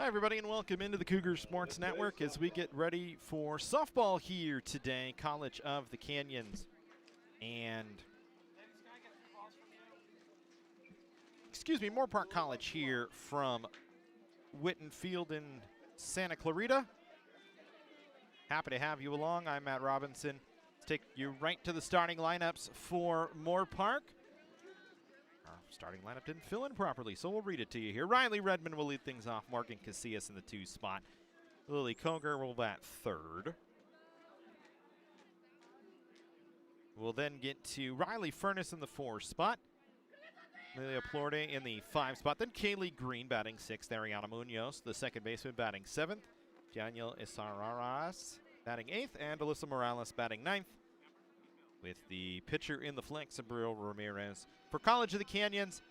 Hi, everybody, and welcome into the Cougar Sports Network as we get ready for softball here today, College of the Canyons. And, Moorpark College here from Whitten Field in Santa Clarita. Happy to have you along. I'm Matt Robinson. Let's take you right to the starting lineups for Moorpark. Our starting lineup didn't fill in properly, so we'll read it to you here. Riley Redmond will lead things off. Morgan Casillas in the 2 spot. Lily Cougars will bat third. We'll then get to Riley Furness in the 4 spot. Lilia Plorde in the 5 spot. Then Kaylee Green batting 6th. Ariana Munoz, the second baseman, batting 7th. Daniel Isararas batting 8th. And Alyssa Morales batting 9th. With the pitcher in the flex, Abril Ramirez. For College of the Canyons,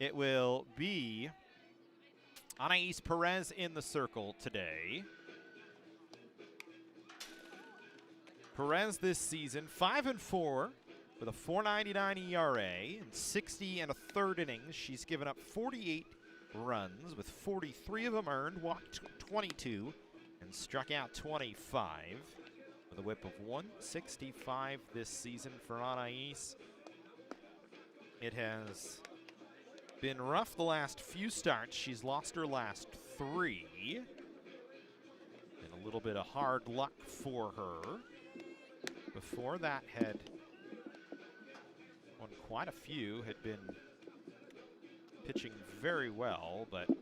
it will be Anais Perez in the circle today. Perez this season, 5-4 with a .499 ERA and 60 1/3 innings. She's given up 48 runs, with 43 of them earned, walked 22, and struck out 25. With a whip of 165 this season for Anais. It has been rough the last few starts. She's lost her last 3. And a little bit of hard luck for her. Before that had won quite a few, had been pitching very well, but a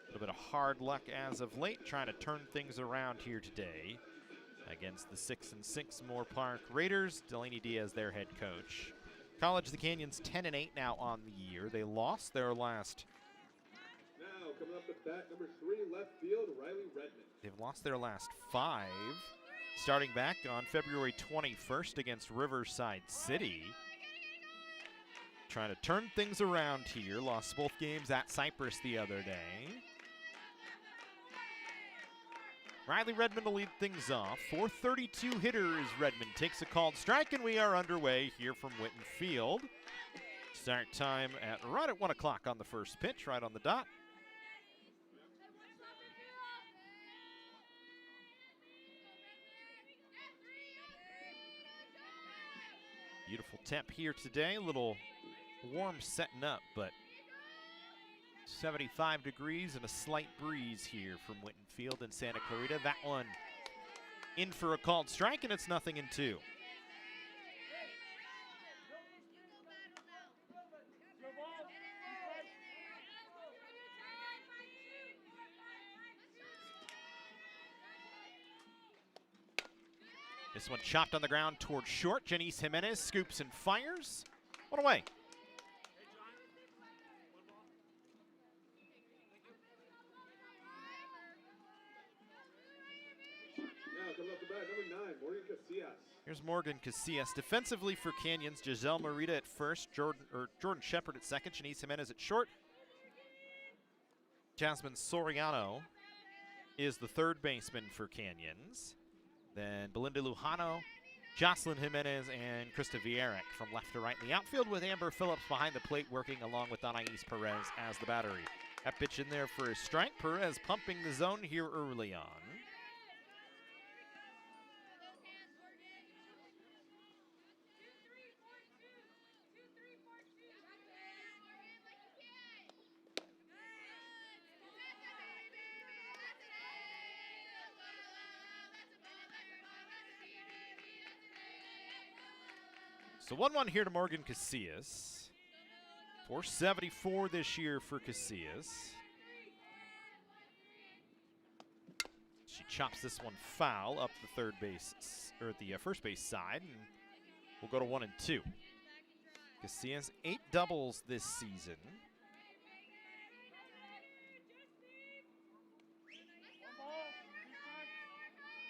little bit of hard luck as of late, trying to turn things around here today against the 6-6 Moorpark Raiders. Delaney Diaz, their head coach. College of the Canyons 10-8 now on the year. They lost their last. Now coming up at bat, number 3, left field, Riley Redmond. They've lost their last 5, starting back on February 21st against Riverside City. Trying to turn things around here. Lost both games at Cypress the other day. Riley Redmond will lead things off. .432 hitter is Redmond. Takes a called strike, and we are underway here from Whitten Field. Start time right at 1 o'clock on the first pitch, right on the dot. Beautiful temp here today. A little warm setting up, but 75 degrees and a slight breeze here from Whitten Field in Santa Clarita. That one in for a called strike, and it's 0-2. This one chopped on the ground towards short. Janice Jimenez scoops and fires. One away. Coming up the bat, number 9, Morgan Casillas. Here's Morgan Casillas. Defensively for Canyons, Giselle Marita at first, Jordan Shepard at second, Janice Jimenez at short. Jasmine Soriano is the third baseman for Canyons. Then Belinda Lujano, Jocelyn Jimenez, and Krista Vierik from left to right in the outfield, with Amber Phillips behind the plate working along with Anais Perez as the battery. That pitch in there for a strike. Perez pumping the zone here early on. So 1-1 here to Morgan Casillas. .474 this year for Casillas. She chops this one foul up the third base, or the first base side, and we'll go to 1-2. Casillas 8 doubles this season.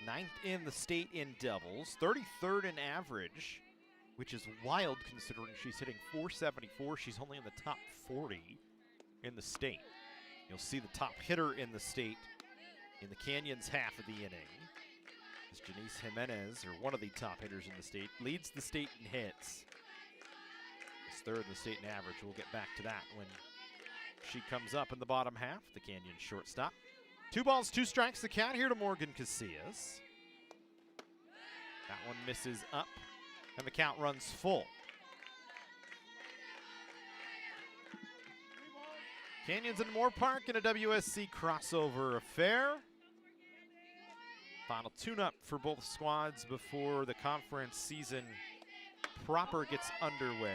Ninth in the state in doubles, 33rd in average, which is wild considering she's hitting .474. She's only in the top 40 in the state. You'll see the top hitter in the state in the Canyons half of the inning. As Janice Jimenez, or one of the top hitters in the state, leads the state in hits. Is third in the state in average. We'll get back to that when she comes up in the bottom half, the Canyon shortstop. 2 balls, 2 strikes the count here to Morgan Casillas. That one misses up, and the count runs full. Canyons and Moorpark in a WSC crossover affair. Final tune-up for both squads before the conference season proper gets underway.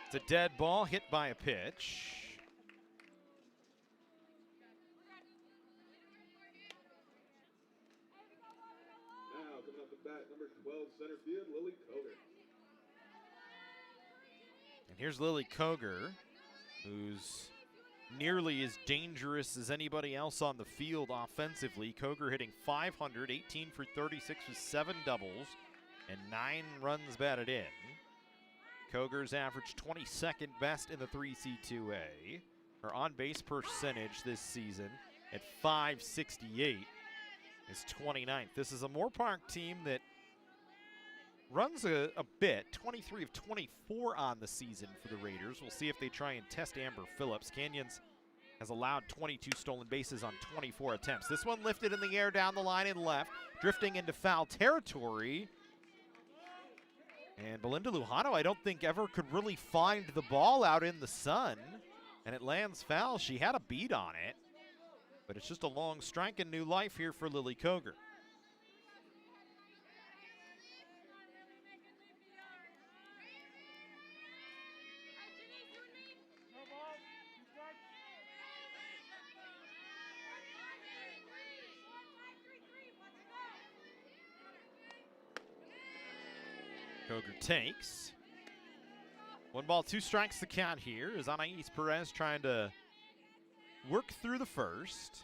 It's a dead ball hit by a pitch. Now coming up the bat, number 12, center field, Lily Cougars. And here's Lily Cougar, who's nearly as dangerous as anybody else on the field offensively. Cougar hitting .500, 18 for 36 with 7 doubles and 9 runs batted in. Cougars averaged 22nd best in the 3C2A. Her on-base percentage this season at .568 is 29th. This is a Moorpark team that runs a bit, 23 of 24 on the season for the Raiders. We'll see if they try and test Amber Phillips. Canyons has allowed 22 stolen bases on 24 attempts. This one lifted in the air down the line and left, drifting into foul territory. And Belinda Lujano, I don't think ever could really find the ball out in the sun. And it lands foul. She had a beat on it. But it's just a long strike and new life here for Lily Cougar. Cougar takes. 1 ball, 2 strikes the count here as Anais Perez trying to work through the first.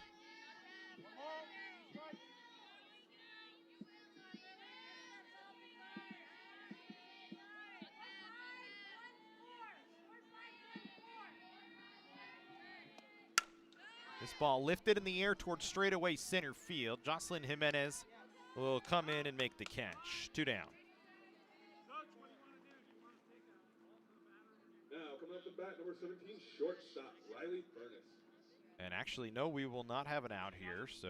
This ball lifted in the air towards straightaway center field. Jocelyn Jimenez will come in and make the catch. 2 down. Bat number 17, shortstop, Riley Furness. And actually, no, we will not have an out here, so.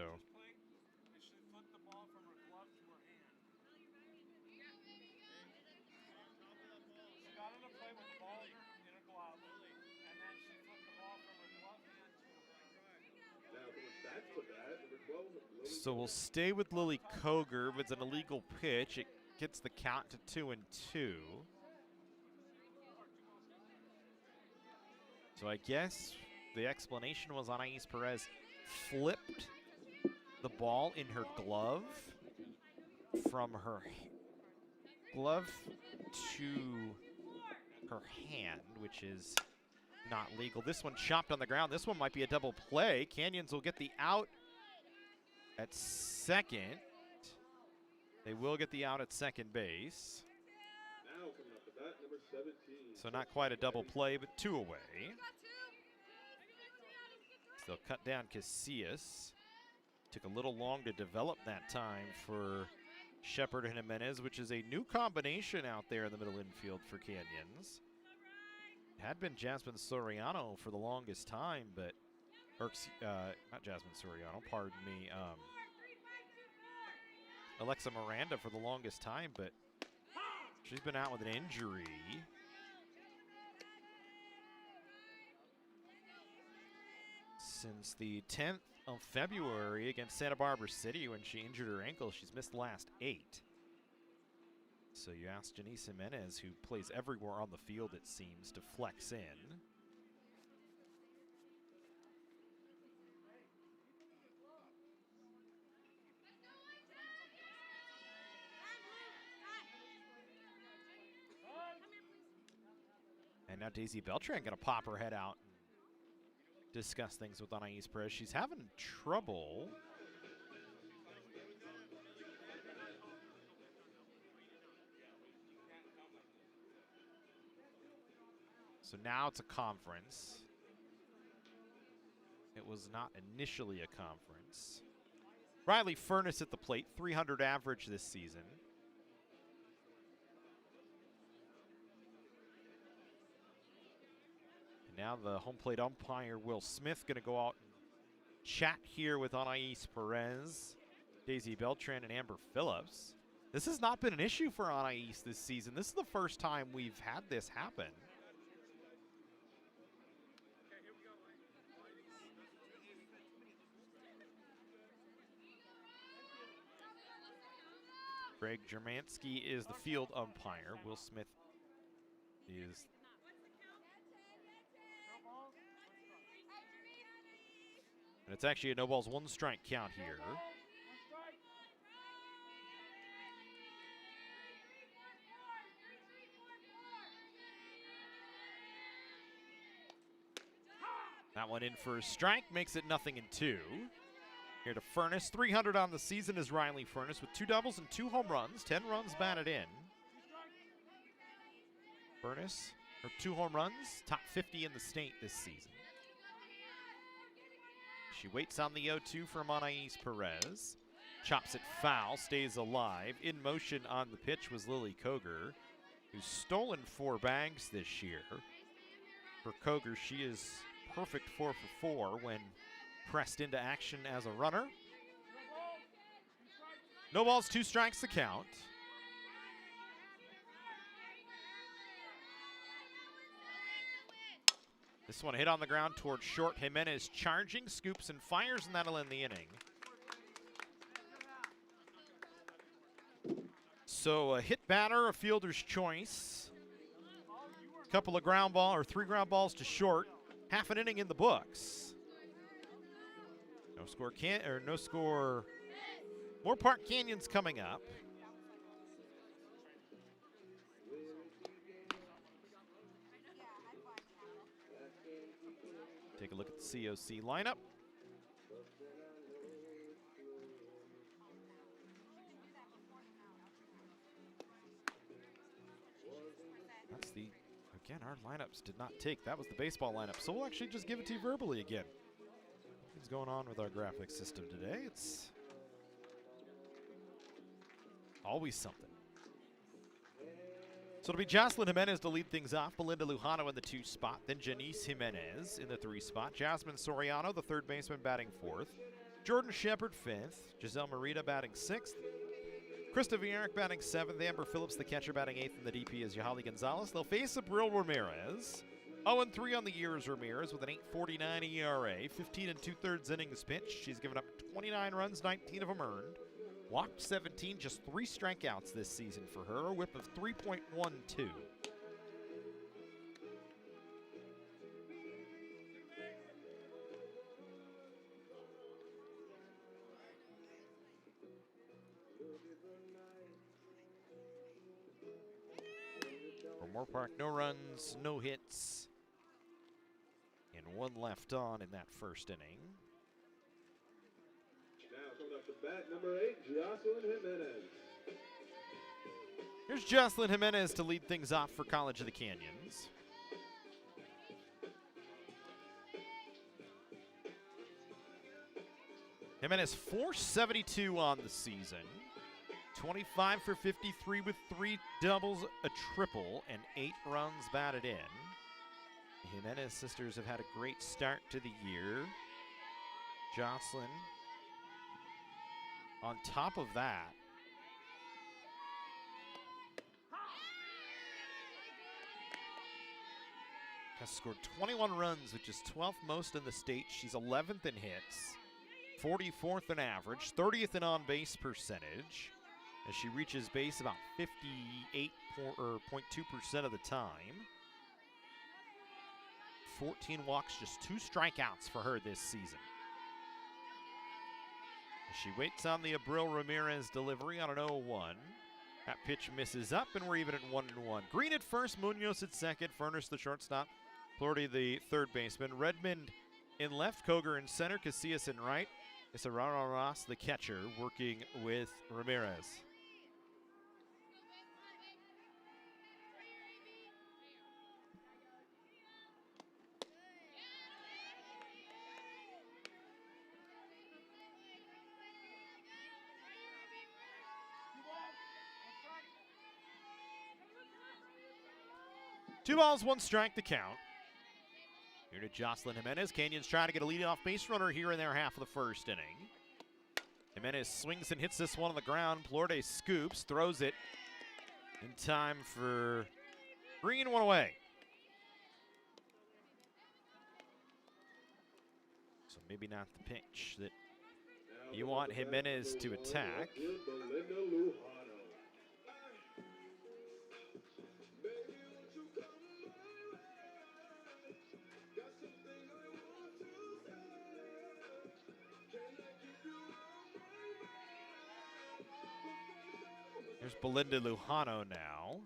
So we'll stay with Lily Cougar. With an illegal pitch, it gets the count to 2-2. So I guess the explanation was Anais Perez flipped the ball in her glove from her glove to her hand, which is not legal. This one chopped on the ground. This one might be a double play. Canyons will get the out at second. They will get the out at second base. Now coming up the bat, number 17. So not quite a double play, but 2 away. They'll cut down Casillas. Took a little long to develop that time for Shepard and Jimenez, which is a new combination out there in the middle infield for Canyons. It had been Jasmine Soriano for the longest time, but, not Jasmine Soriano, pardon me, Alexa Miranda for the longest time, but she's been out with an injury. Since the 10th of February against Santa Barbara City when she injured her ankle. She's missed the last 8. So you ask Janice Jimenez, who plays everywhere on the field, it seems, to flex in. And now Daisy Beltran going to pop her head out and discuss things with Anais Perez. She's having trouble. So now it's a conference. It was not initially a conference. Riley Furness at the plate, 300 average this season. Now the home plate umpire, Will Smith, going to go out and chat here with Anais Perez, Daisy Beltran, and Amber Phillips. This has not been an issue for Anais this season. This is the first time we've had this happen. Greg Germansky is the field umpire. Will Smith is... And it's actually a no balls, one strike count here. That one in for a strike, makes it 0-2. Here to Furness, 300 on the season is Riley Furness with 2 doubles and 2 home runs, 10 runs batted in. Furness, or 2 home runs, top 50 in the state this season. She waits on the 0-2 from Anais Perez. Chops it foul, stays alive. In motion on the pitch was Lily Cougar, who's stolen 4 bags this year. For Cougar, she is perfect 4 for 4 when pressed into action as a runner. No balls, 2 strikes the count. This one hit on the ground towards short. Jimenez charging, scoops and fires, and that'll end the inning. So a hit batter, a fielder's choice. A couple of ground ball, or 3 ground balls to short. Half an inning in the books. No score. Moorpark Canyon's coming up. Take a look at the COC lineup. That's the, again, our lineups did not take. That was the baseball lineup. So we'll actually just give it to you verbally again. What's going on with our graphics system today? It's always something. So it'll be Jocelyn Jimenez to lead things off. Belinda Lujano in the 2 spot. Then Janice Jimenez in the 3 spot. Jasmine Soriano, the 3rd baseman, batting 4th. Jordan Shepard, 5th. Giselle Marita batting 6th. Krista Vierick batting 7th. Amber Phillips, the catcher, batting 8th. And the DP is Yahali Gonzalez. They'll face Abril Ramirez. 0-3 on the year is Ramirez with an 8.49 ERA. 15 2/3 innings pitched. She's given up 29 runs, 19 of them earned. Walked 17, just 3 strikeouts this season for her, a whip of 3.12. For Moorpark, no runs, no hits, and 1 left on in that first inning. Coming up to bat, number 8, Jocelyn Jimenez. Here's Jocelyn Jimenez to lead things off for College of the Canyons. Jimenez .472 on the season. 25 for 53 with 3 doubles, a triple, and 8 runs batted in. The Jimenez sisters have had a great start to the year. Jocelyn, on top of that, has scored 21 runs, which is 12th most in the state. She's 11th in hits, 44th in average, 30th in on-base percentage, as she reaches base about 58.2% of the time. 14 walks, just 2 strikeouts for her this season. She waits on the Abril Ramirez delivery on an 0-1. That pitch misses up, and we're even at 1-1. Green at first, Munoz at second, Furness the shortstop, Florty the 3rd baseman, Redmond in left, Cougar in center, Casillas in right. It's Arara Ross, the catcher, working with Ramirez. Two balls, 1 strike to count. Here to Jocelyn Jimenez. Canyons trying to get a leadoff base runner here in their half of the first inning. Jimenez swings and hits this one on the ground. Plorde scoops, throws it in time for bringing one away. So maybe not the pitch that you want Jimenez to attack. There's Belinda Lujano now.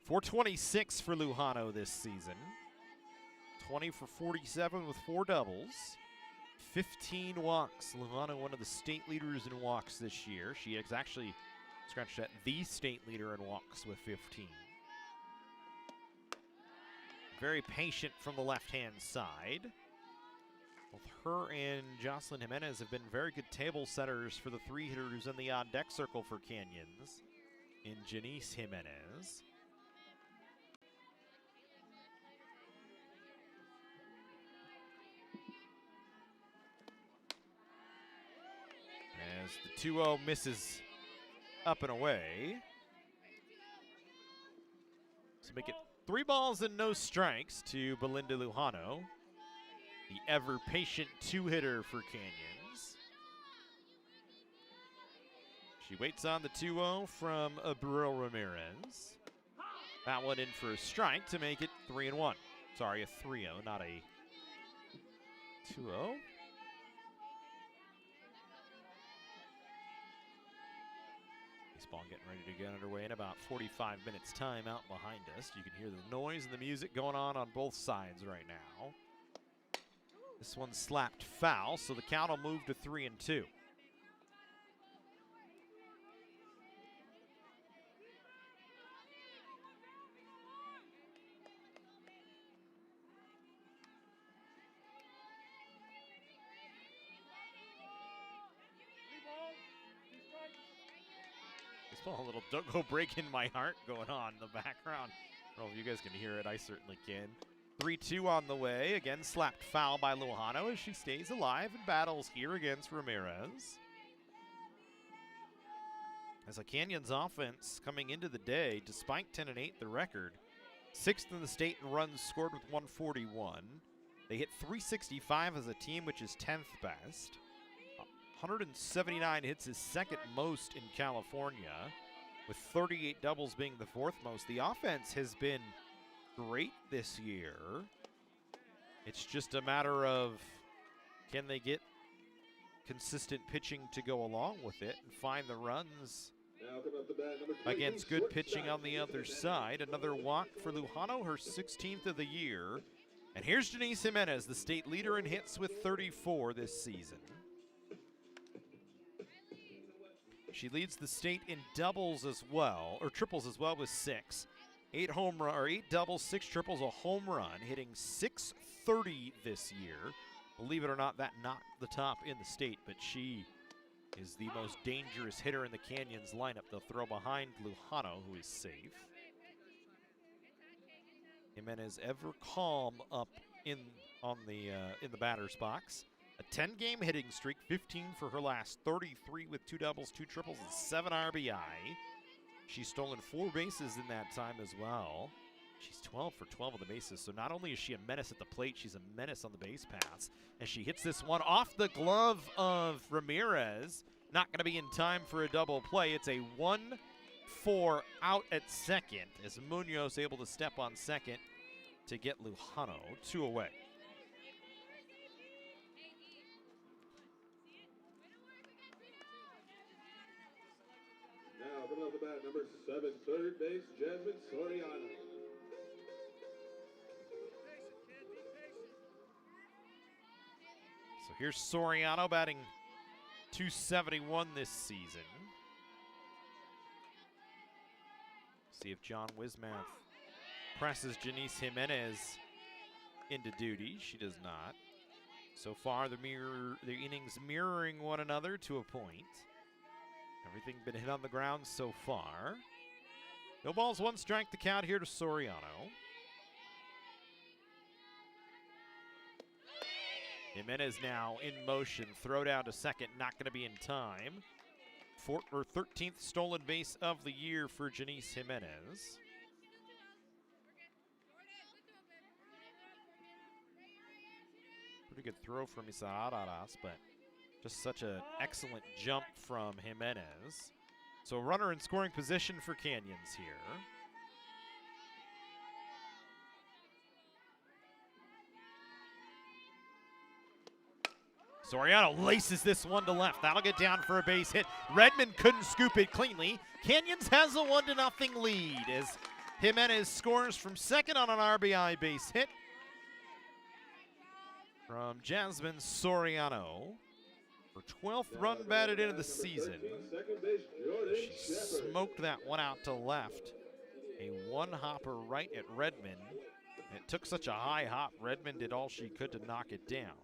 .426 for Lujano this season. 20 for 47 with 4 doubles. 15 walks. Lujano, one of the state leaders in walks this year. She has actually scratched at the state leader in walks with 15. Very patient from the left-hand side. Both her and Jocelyn Jimenez have been very good table setters for the 3 hitters in the on deck circle for Canyons. In Janice Jimenez. As the 2-0 misses up and away. So make it 3 balls and no strikes to Belinda Lujano, the ever-patient 2-hitter for Canyons. She waits on the 2-0 from Abril Ramirez. That one in for a strike to make it 3-1. Sorry, a 3-0, not a 2-0. Baseball getting ready to get underway in about 45 minutes time out behind us. You can hear the noise and the music going on both sides right now. This one slapped foul, so the count will move to 3-2. A little "Don't Go Breaking My Heart" going on in the background. I don't know if you guys can hear it. I certainly can. 3-2 on the way. Again, slapped foul by Lujano as she stays alive and battles here against Ramirez. As a Canyons offense coming into the day, despite 10-8 the record, 6th in the state in runs scored with 141. They hit .365 as a team, which is 10th best. 179 hits is second most in California, with 38 doubles being the 4th most. The offense has been great this year. It's just a matter of, can they get consistent pitching to go along with it and find the runs against good pitching on the other side. Another walk for Lujano, her 16th of the year. And here's Janice Jimenez, the state leader in hits with 34 this season. She leads the state in doubles as well, or triples as well, with 6. 8 doubles, 6 triples, a home run, hitting .630 this year. Believe it or not, that knocked the top in the state, but she is the most dangerous hitter in the Canyons lineup. They'll throw behind Lujano, who is safe. Jimenez ever calm up in the batter's box. A 10-game hitting streak, 15 for her last 33 with 2 doubles, 2 triples, and 7 RBI. She's stolen 4 bases in that time as well. She's 12 for 12 on the bases, so not only is she a menace at the plate, she's a menace on the base paths. And she hits this one off the glove of Ramirez. Not going to be in time for a double play. It's a 1-4 out at second as Munoz able to step on second to get Lujano 2 away. Now coming off the bat, number 7, third base, Jasmine Soriano. So here's Soriano batting .271 this season. See if John Wismath presses Janice Jimenez into duty. She does not. So far, the innings mirroring one another to a point. Everything been hit on the ground so far. No balls, one strike to count here to Soriano. Jimenez now in motion. Throw down to second, not going to be in time. 13th stolen base of the year for Janice Jimenez. Pretty good throw from Isararas, but just such an excellent jump from Jimenez. So runner in scoring position for Canyons here. Soriano laces this one to left. That'll get down for a base hit. Redmond couldn't scoop it cleanly. Canyons has a 1-0 lead as Jimenez scores from second on an RBI base hit from Jasmine Soriano. Her 12th run batted into the season. She smoked that one out to left. A one-hopper right at Redmond. It took such a high hop, Redmond did all she could to knock it down.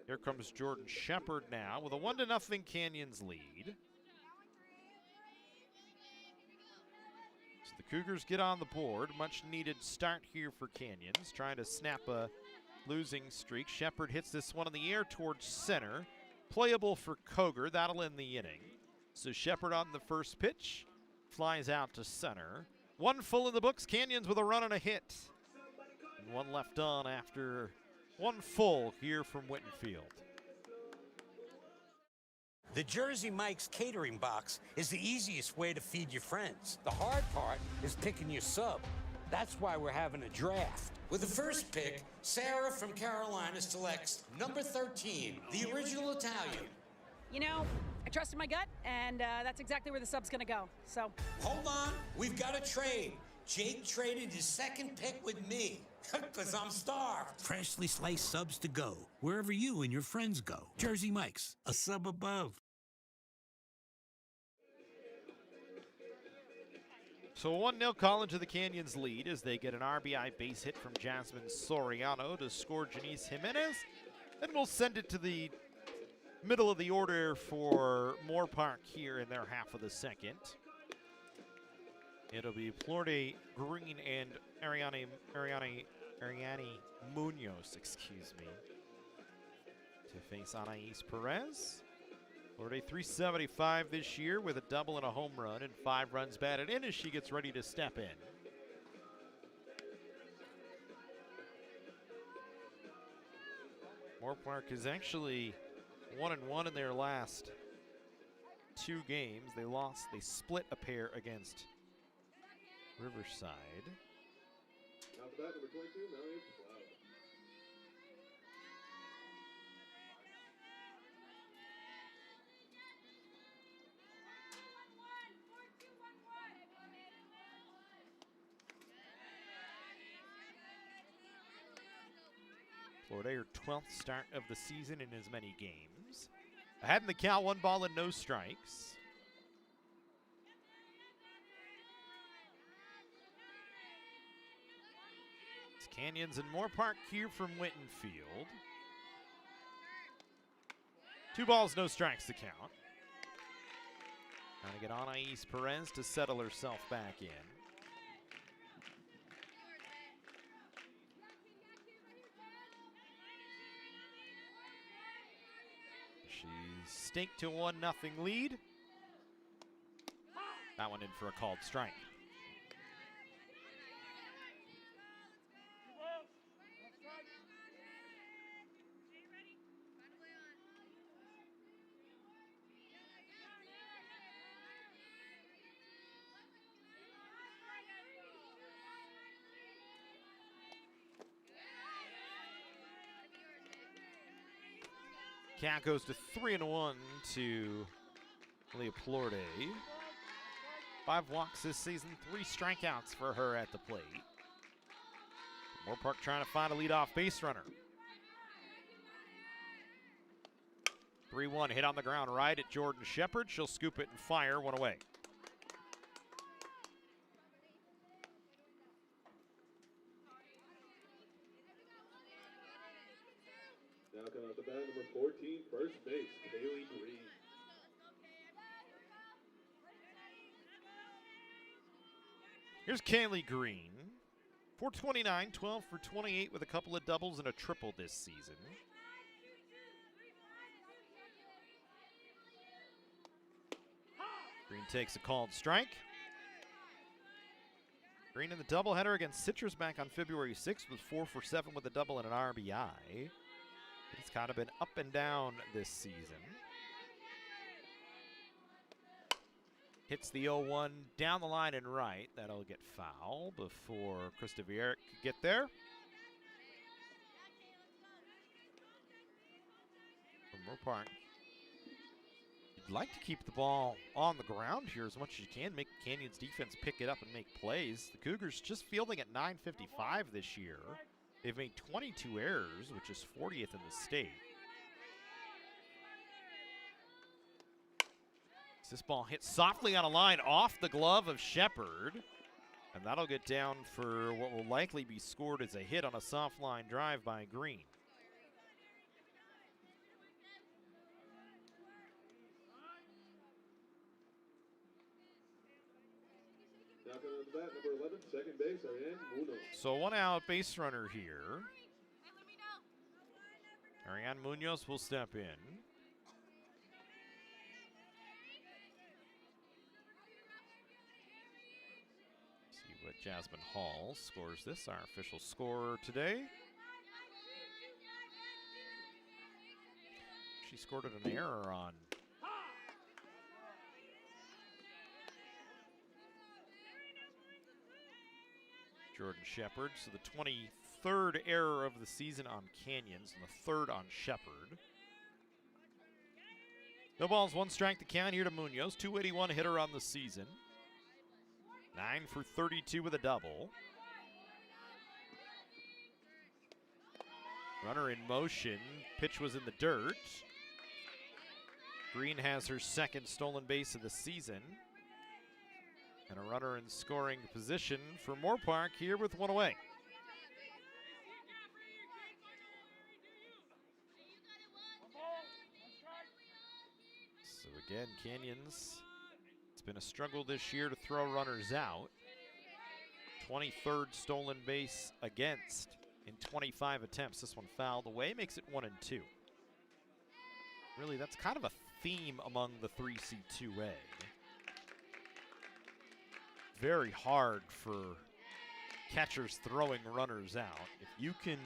Here comes Jordan Shepard now with a 1-0 Canyons lead. So the Cougars get on the board. Much needed start here for Canyons, trying to snap a losing streak. Shepard hits this one in the air towards center. Playable for Cogar, that'll end the inning. So Shepard on the first pitch, flies out to center. One full in the books, Canyons with a run and a hit. And one left on after one full here from Whitten Field. The Jersey Mike's catering box is the easiest way to feed your friends. The hard part is picking your sub. That's why we're having a draft. With the first pick, Sarah from Carolina selects number 13, the original Italian. You know, I trusted my gut, and that's exactly where the sub's gonna go, so. Hold on, we've got a trade. Jake traded his second pick with me, because I'm starved. Freshly sliced subs to go, wherever you and your friends go. Jersey Mike's, a sub above. So 1-0 call into the Canyons lead as they get an RBI base hit from Jasmine Soriano to score Janice Jimenez. Then we'll send it to the middle of the order for Moorpark here in their half of the second. It'll be Plorde Green and Ariane Munoz, excuse me, to face Anais Perez. Plorde 375 this year with a double and a home run and 5 runs batted in as she gets ready to step in. Moorpark is actually 1-1 in their last 2 games. They split a pair against Riverside. Now the bat, number 22, Melanie Cloud. Florida, her 12th start of the season in as many games. Ahead in the count, 1 ball and no strikes. It's Canyons and Moorpark here from Whitten Field. 2 balls, no strikes to count. Trying to get Anais Perez to settle herself back in. She's staked to 1-0 lead. That one in for a called strike. Count goes to 3-1 to Leah Plorde. 5 walks this season, 3 strikeouts for her at the plate. Moorpark trying to find a leadoff base runner. 3-1 hit on the ground right at Jordan Shepard. She'll scoop it and fire, 1 away. Now coming out the bat, number 14, first base, Kaylee Green. Here's Kaylee Green. 429, 12 for 28 with a couple of doubles and a triple this season. Green takes a called strike. Green in the doubleheader against Citrus back on February 6th was 4 for 7 with a double and an RBI. He's kind of been up and down this season. Hits the 0-1 down the line and right. That'll get foul before Krista Vierik could get there. From Moorpark, you'd like to keep the ball on the ground here as much as you can, make Canyon's defense pick it up and make plays. The Cougars just fielding at .955 this year. They've made 22 errors, which is 40th in the state. This ball hits softly on a line off the glove of Shepard. And that'll get down for what will likely be scored as a hit on a soft line drive by Green. Now coming to the bat, number 11, second base, Ariane Munoz. So one out base runner here. Ariane Munoz will step in. But Jasmine Hall scores this, our official scorer today. She scored at an error on Jordan Shepard. So the 23rd error of the season on Canyons and the 3rd on Shepard. No balls, 1 strike to count here to Munoz. 281 hitter on the season. 9 for 32 with a double. Runner in motion. Pitch was in the dirt. Green has her 2nd stolen base of the season. And a runner in scoring position for Moorpark here with 1 away. So again, Canyons, it's been a struggle this year to throw runners out. 23rd stolen base against in 25 attempts. This one fouled away, makes it 1-2. Really, that's kind of a theme among the 3C2A. Very hard for catchers throwing runners out. If you can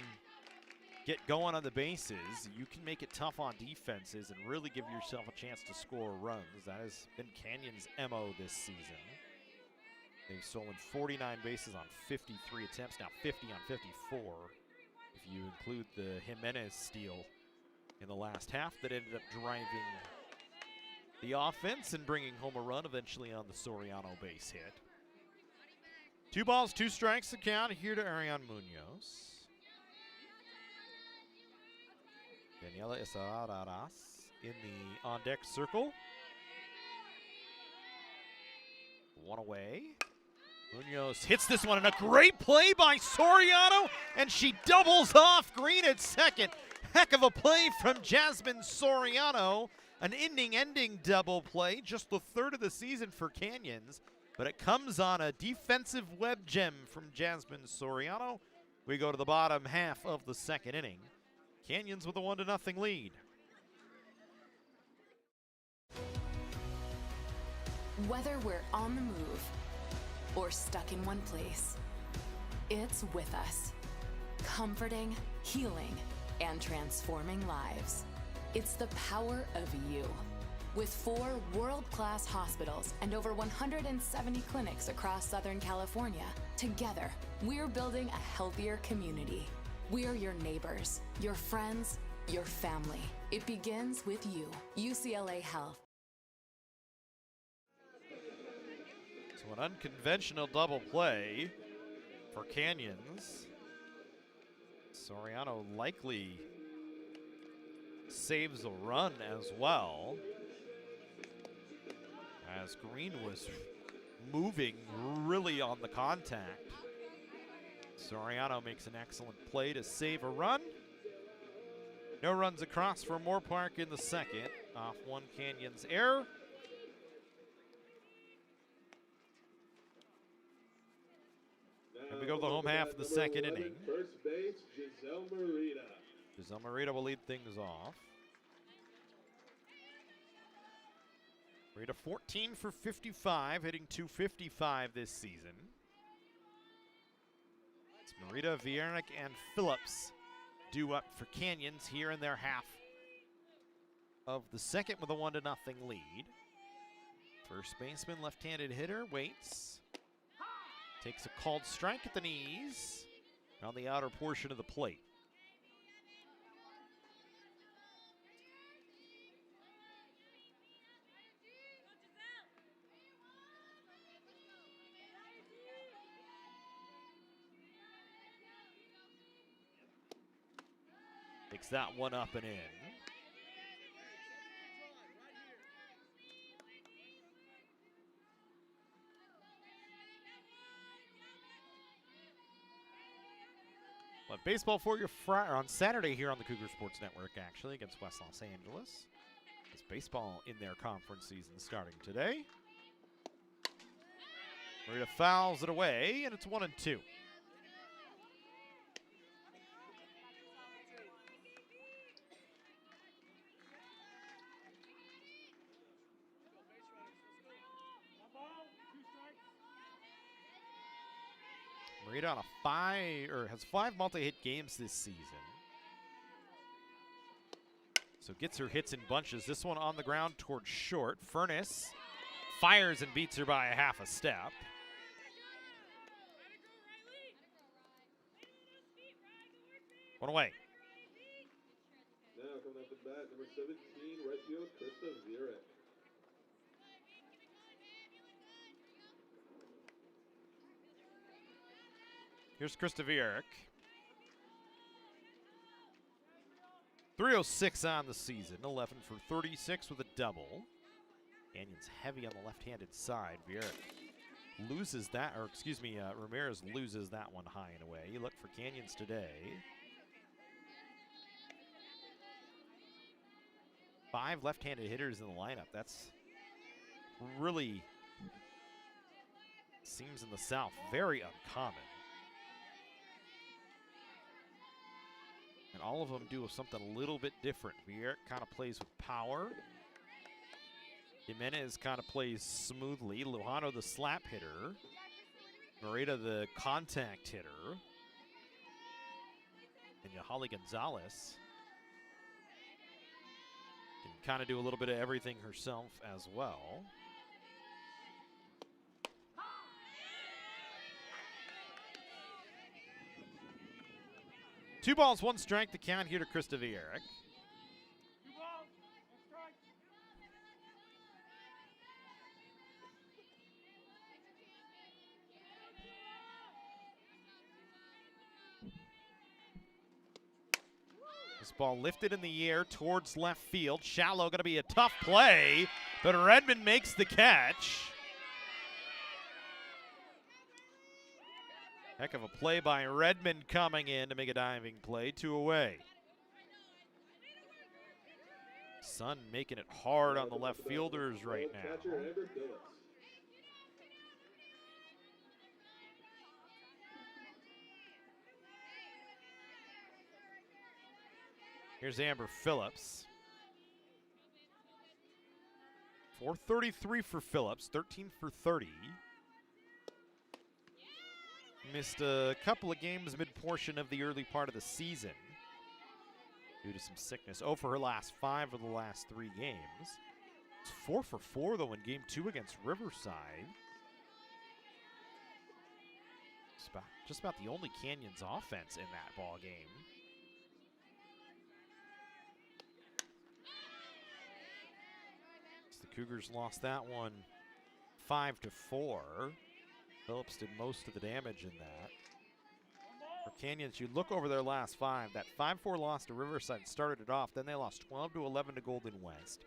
get going on the bases, you can make it tough on defenses and really give yourself a chance to score runs. That has been Canyon's MO this season. They've stolen 49 bases on 53 attempts, now 50 on 54. If you include the Jimenez steal in the last half that ended up driving the offense and bringing home a run eventually on the Soriano base hit. 2 balls, 2 strikes to count here to Ariane Munoz. Daniela Esararas in the on-deck circle. 1 away. Munoz hits this one, and a great play by Soriano, and she doubles off Green at second. Heck of a play from Jasmine Soriano. An inning-ending double play, just the 3rd of the season for Canyons, but it comes on a defensive web gem from Jasmine Soriano. We go to the bottom half of the 2nd inning. Canyons with a 1-0 lead. Whether we're on the move or stuck in one place, it's with us, comforting, healing, and transforming lives. It's the power of you. With 4 world-class hospitals and over 170 clinics across Southern California, together, we're building a healthier community. We're your neighbors, your friends, your family. It begins with you. UCLA Health. So an unconventional double play for Canyons. Soriano likely saves a run as well, as Green was moving really on the contact. Soriano makes an excellent play to save a run. No runs across for Moorpark in the 2nd, off 1 Canyons error. go to the home half of the second inning. First base, Giselle Marita. Giselle Marita will lead things off. Marita 14 for 55, hitting .255 this season. It's Marita, Viernik, and Phillips due up for Canyons here in their half of the second with a 1-0 lead. First baseman, left-handed hitter, waits. Takes a called strike at the knees on the outer portion of the plate. Takes that one up and in. We'll have baseball for you on Saturday here on the Cougar Sports Network, actually, against West Los Angeles. It's baseball in their conference season starting today. Marita fouls it away, and it's 1-2. Marita on has 5 multi-hit games this season. So gets her hits in bunches. This one on the ground towards short. Furness fires and beats her by a half a step. One away. Now coming up at bat, number 17, right field, Krista Vierek. Here's Krista Vierek. 306 on the season, 11 for 36 with a double. Canyons heavy on the left-handed side. Vierek loses that, or excuse me, Ramirez loses that one high and away. You look for Canyons today. 5 left-handed hitters in the lineup. That's really, seems in the South, very uncommon. And all of them do something a little bit different. Vierek kind of plays with power. Jimenez kind of plays smoothly. Lujano, the slap hitter. Marita, the contact hitter. And Yahali Gonzalez can kind of do a little bit of everything herself as well. Two balls, one strike to count here to Krista Vierek. This ball lifted in the air towards left field. Shallow, going to be a tough play, but Redmond makes the catch. Heck of a play by Redmond coming in to make a diving play. 2 away. Sun making it hard on the left fielders right now. Here's Amber Phillips. 433 for Phillips, 13 for 30. Missed a couple of games mid-portion of the early part of the season due to some sickness. 0 for her last 5 of the last 3 games. It's 4 for 4, though, in Game 2 against Riverside. Just about the only Canyons offense in that ball game. The Cougars lost that one 5-4. Phillips did most of the damage in that. For Canyons, you look over their last 5. That 5-4 loss to Riverside started it off. Then they lost 12-11 to Golden West,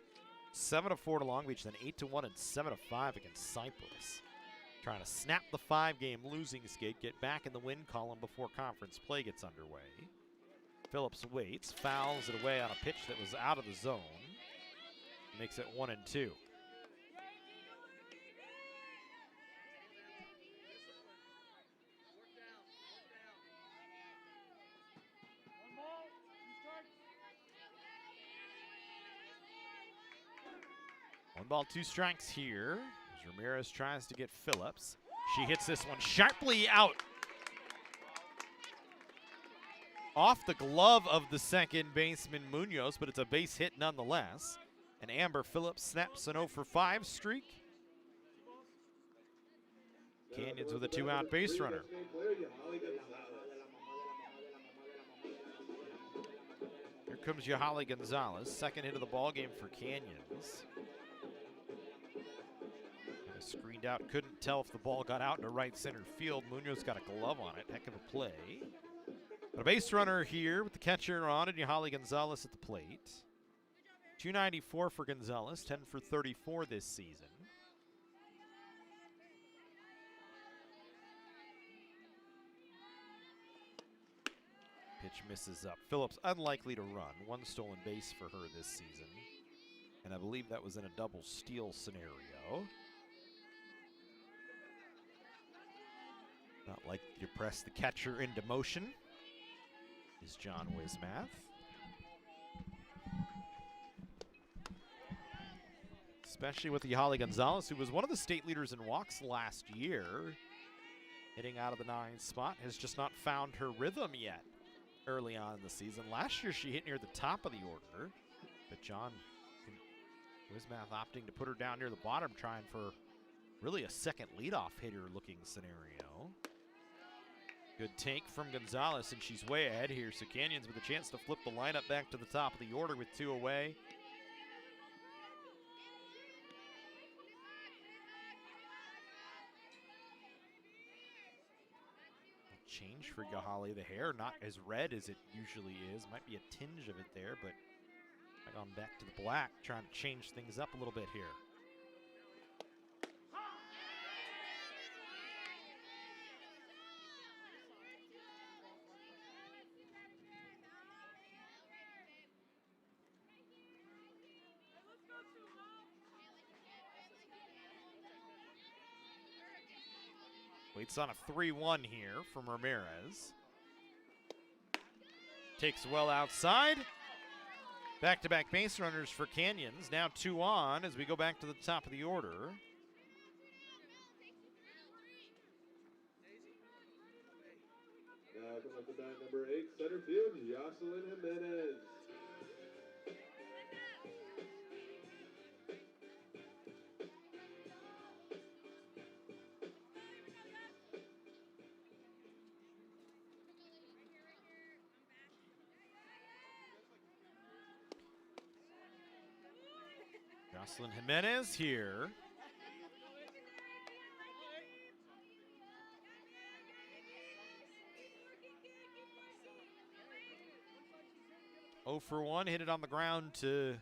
7-4 to Long Beach, then 8-1 and 7-5 against Cypress. Trying to snap the 5-game losing skid, get back in the win column before conference play gets underway. Phillips waits, fouls it away on a pitch that was out of the zone. Makes it 1-2. 1-2 here. As Ramirez tries to get Phillips. She hits this one sharply out. Off the glove of the second baseman Munoz, but it's a base hit nonetheless. And Amber Phillips snaps an 0-for-5 streak. Canyons with a 2-out base runner. Here comes Yahali Gonzalez, second hit of the ball game for Canyons. Screened out, couldn't tell if the ball got out into right center field. Munoz got a glove on it, heck of a play. But a base runner here with the catcher on and Yahali Gonzalez at the plate. 294 for Gonzalez, 10 for 34 this season. Pitch misses up. Phillips unlikely to run. 1 stolen base for her this season. And I believe that was in a double steal scenario. Not like to press the catcher into motion is John Wismath. Especially with Yahali Gonzalez, who was one of the state leaders in walks last year. Hitting out of the 9th spot, has just not found her rhythm yet early on in the season. Last year she hit near the top of the order, but John Wismath opting to put her down near the bottom, trying for really a second leadoff hitter looking scenario. Good take from Gonzalez, and she's way ahead here. So Canyons with a chance to flip the lineup back to the top of the order with 2 away. Change for Yahali. The hair not as red as it usually is. Might be a tinge of it there, but I've gone back to the black, trying to change things up a little bit here. Waits on a 3-1 here from Ramirez. Takes well outside. Back-to-back base runners for Canyons. Now 2 on as we go back to the top of the order. Now coming up to bat number 8, center field, Jocelyn Jimenez. Jocelyn Jimenez here. Oh for 1, hit it on the ground to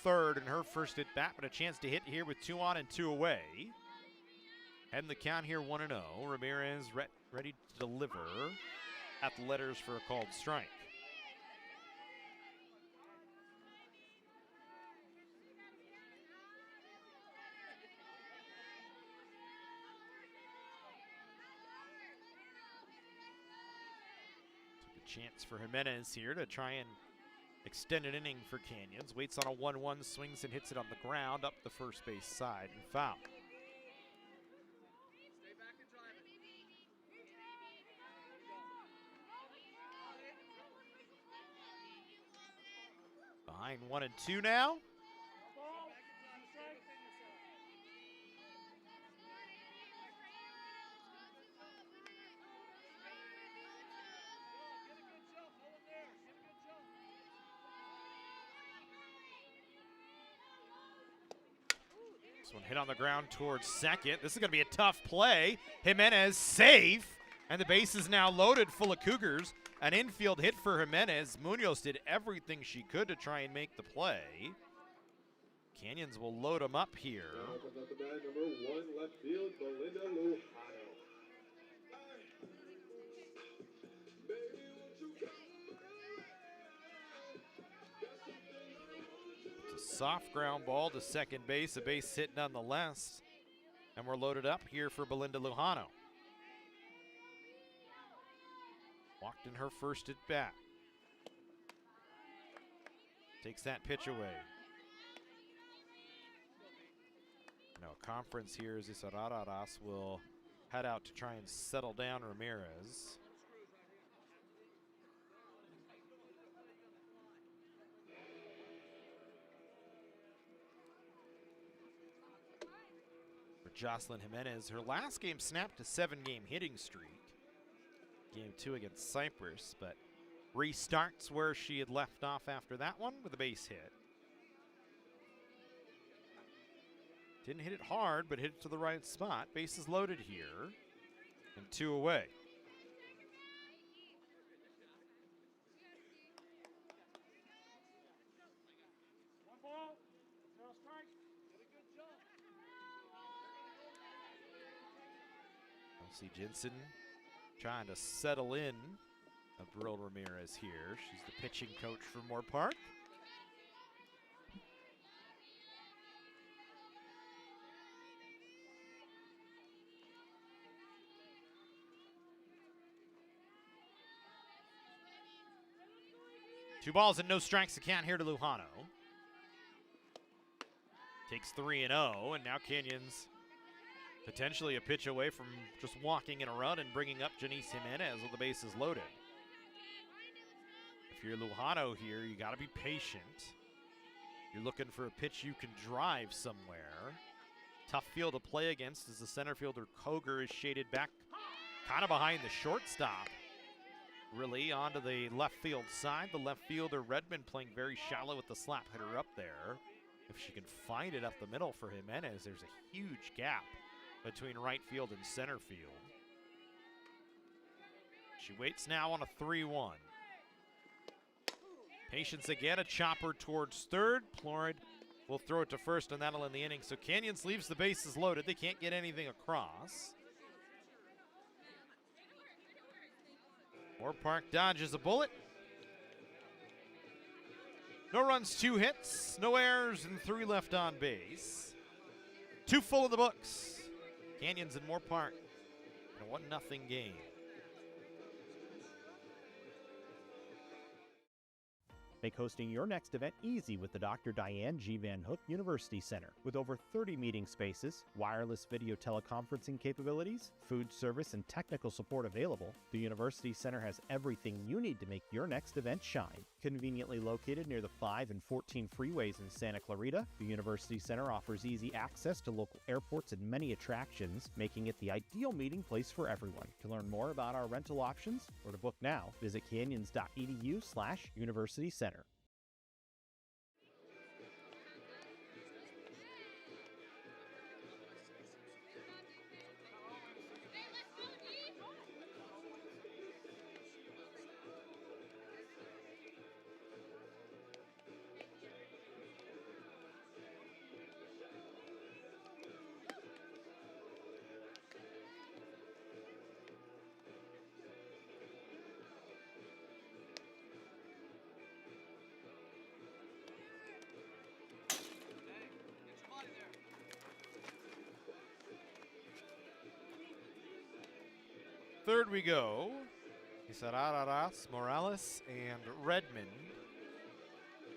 third in her first at bat, but a chance to hit here with 2 on and 2 away. Heading the count here 1-0. Ramirez ready to deliver at the letters for a called strike. Chance for Jimenez here to try and extend an inning for Canyons. Waits on a 1-1, swings and hits it on the ground up the first base side and foul. Behind 1 and 2 now. This one hit on the ground towards second. This is going to be a tough play. Jimenez safe, and the base is now loaded full of Cougars. An infield hit for Jimenez. Munoz did everything she could to try and make the play. Canyons will load them up here. Now comes up to bat number 1, left field, Belinda Lujano. Soft ground ball to second base, a base hit nonetheless. And we're loaded up here for Belinda Lujano. Walked in her first at bat. Takes that pitch away. No conference here as Isararas will head out to try and settle down Ramirez. For Jocelyn Jimenez, her last game snapped a 7-game hitting streak. Game 2 against Cyprus, but restarts where she had left off after that one with a base hit. Didn't hit it hard, but hit it to the right spot. Bases loaded here, and 2 away. One ball, no strike. Elsie Jensen trying to settle in Abril Ramirez here. She's the pitching coach for Moorpark. Two balls and no strikes to count here to Lujano. Takes 3-0, and now Canyons potentially a pitch away from just walking in a run and bringing up Janice Jimenez with the bases loaded. If you're Lujano here, you got to be patient. You're looking for a pitch you can drive somewhere. Tough field to play against as the center fielder Cougars is shaded back kind of behind the shortstop. Really onto the left field side. The left fielder Redmond playing very shallow with the slap hitter up there. If she can find it up the middle for Jimenez, there's a huge gap between right field and center field. She waits now on a 3-1. Patience again, a chopper towards third. Florid will throw it to first, and that'll end the inning. So Canyons leaves the bases loaded. They can't get anything across. Moorpark dodges a bullet. No runs, 2 hits, no errors, and 3 left on base. 2 full in the books. Canyons and Moorpark in a 1-0 game. Make hosting your next event easy with the Dr. Diane G. Van Hook University Center. With over 30 meeting spaces, wireless video teleconferencing capabilities, food service, and technical support available, the University Center has everything you need to make your next event shine. Conveniently located near the 5 and 14 freeways in Santa Clarita, the University Center offers easy access to local airports and many attractions, making it the ideal meeting place for everyone. To learn more about our rental options or to book now, visit canyons.edu/University Center. Third we go. Isararas, Morales, and Redmond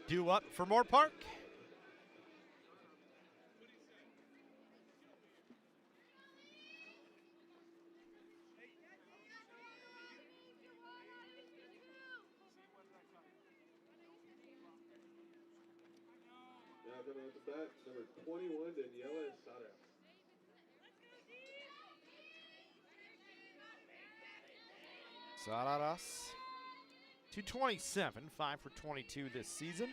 due up for Moorpark. Now coming up the bat, number 21, Daniela Sada. Sararas, 227, 5 for 22 this season.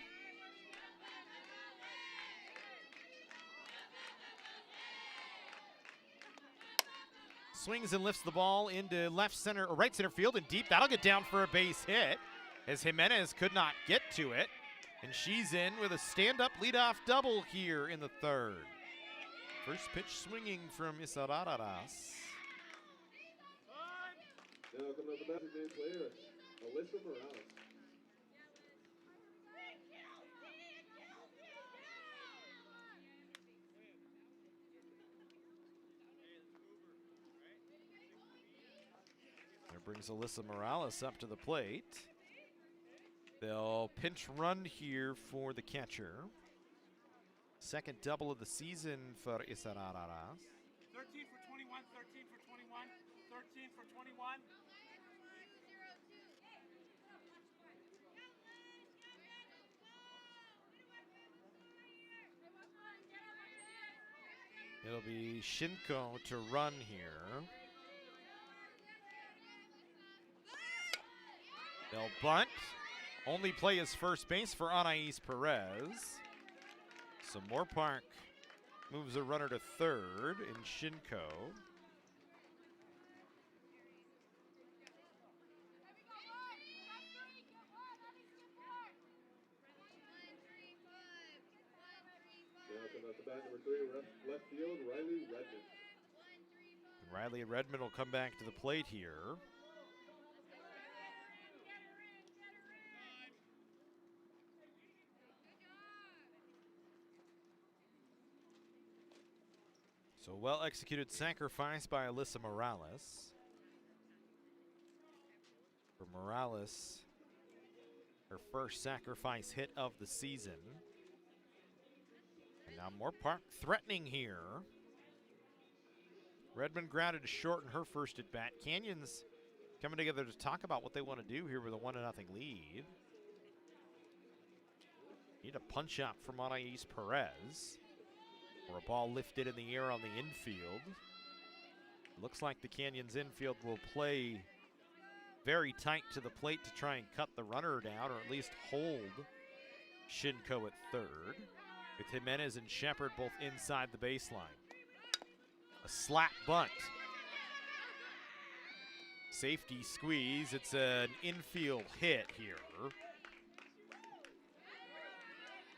Swings and lifts the ball into left center or right center field and deep. That'll get down for a base hit as Jimenez could not get to it. And she's in with a stand-up leadoff double here in the third. First pitch swinging from Isararas. Now coming up the bat, new player, Alyssa Morales. There brings Alyssa Morales up to the plate. They'll pinch run here for the catcher. Second double of the season for Isarararas. 13 for 21, 13 for 21, 13 for 21. It'll be Shinko to run here. They'll bunt. Only play his first base for Anais Perez. So Moorpark moves a runner to third in Shinko. Now coming off the bat, number 3, left field, Riley Redmond. And Riley Redmond will come back to the plate here. So well-executed sacrifice by Alyssa Morales. For Morales, her first sacrifice hit of the season. And now Moorpark threatening here. Redmond grounded to short in her first at-bat. Canyons coming together to talk about what they want to do here with a 1-0 lead. Need a punch-out from Anais Perez. Or a ball lifted in the air on the infield. Looks like the Canyons infield will play very tight to the plate to try and cut the runner down, or at least hold Shinko at third, with Jimenez and Shepard both inside the baseline. A slap bunt. Safety squeeze. It's an infield hit here.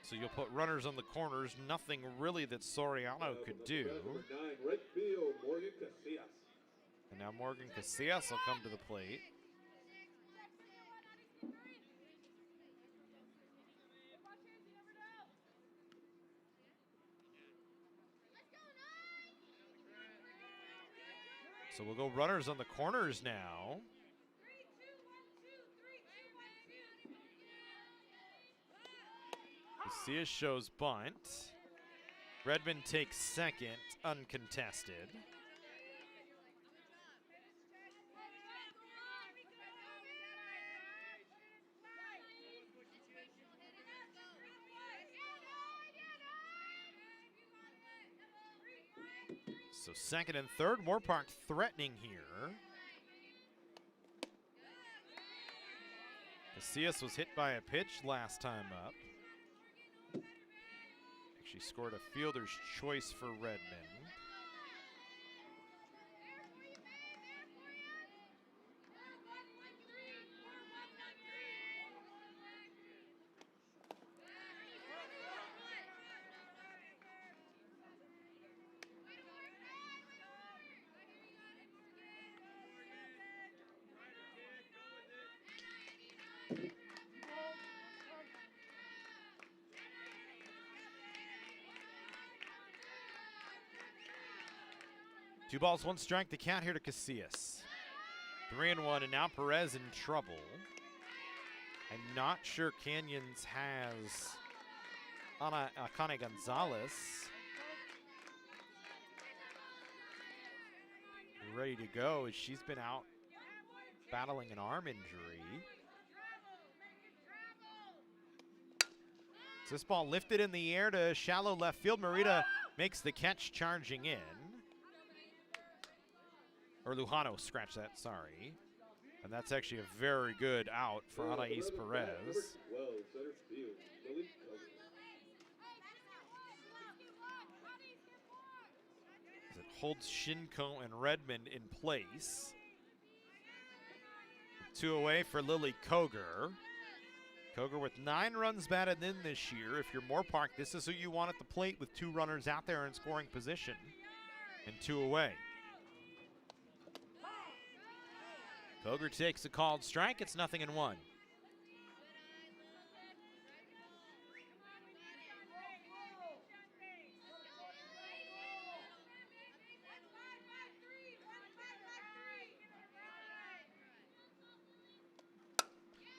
So you'll put runners on the corners, nothing really that Soriano could do. Number 9, right field, Morgan Casillas. And now Morgan Casillas will come to the plate. So we'll go runners on the corners now. Casillas shows bunt. Redmond takes second, uncontested. So second and third, Moorpark threatening here. Casillas was hit by a pitch last time up. Actually scored a fielder's choice for Redmond. Two balls, one strike, the count here to Casillas. 3-1, and now Perez in trouble. I'm not sure Canyons has Akane Gonzalez ready to go, as she's been out battling an arm injury. So this ball lifted in the air to shallow left field. Marita makes the catch, charging in. Or Lujano, scratch that, sorry. And that's actually a very good out for Anais Perez. Number 12, center field, Lily Cougars. As it holds Shinko and Redmond in place. 2 away for Lily Cougars. Cougars with 9 runs batted in this year. If you're Moorpark, this is who you want at the plate with 2 runners out there in scoring position. And 2 away. Cougars takes a called strike. It's 0-1.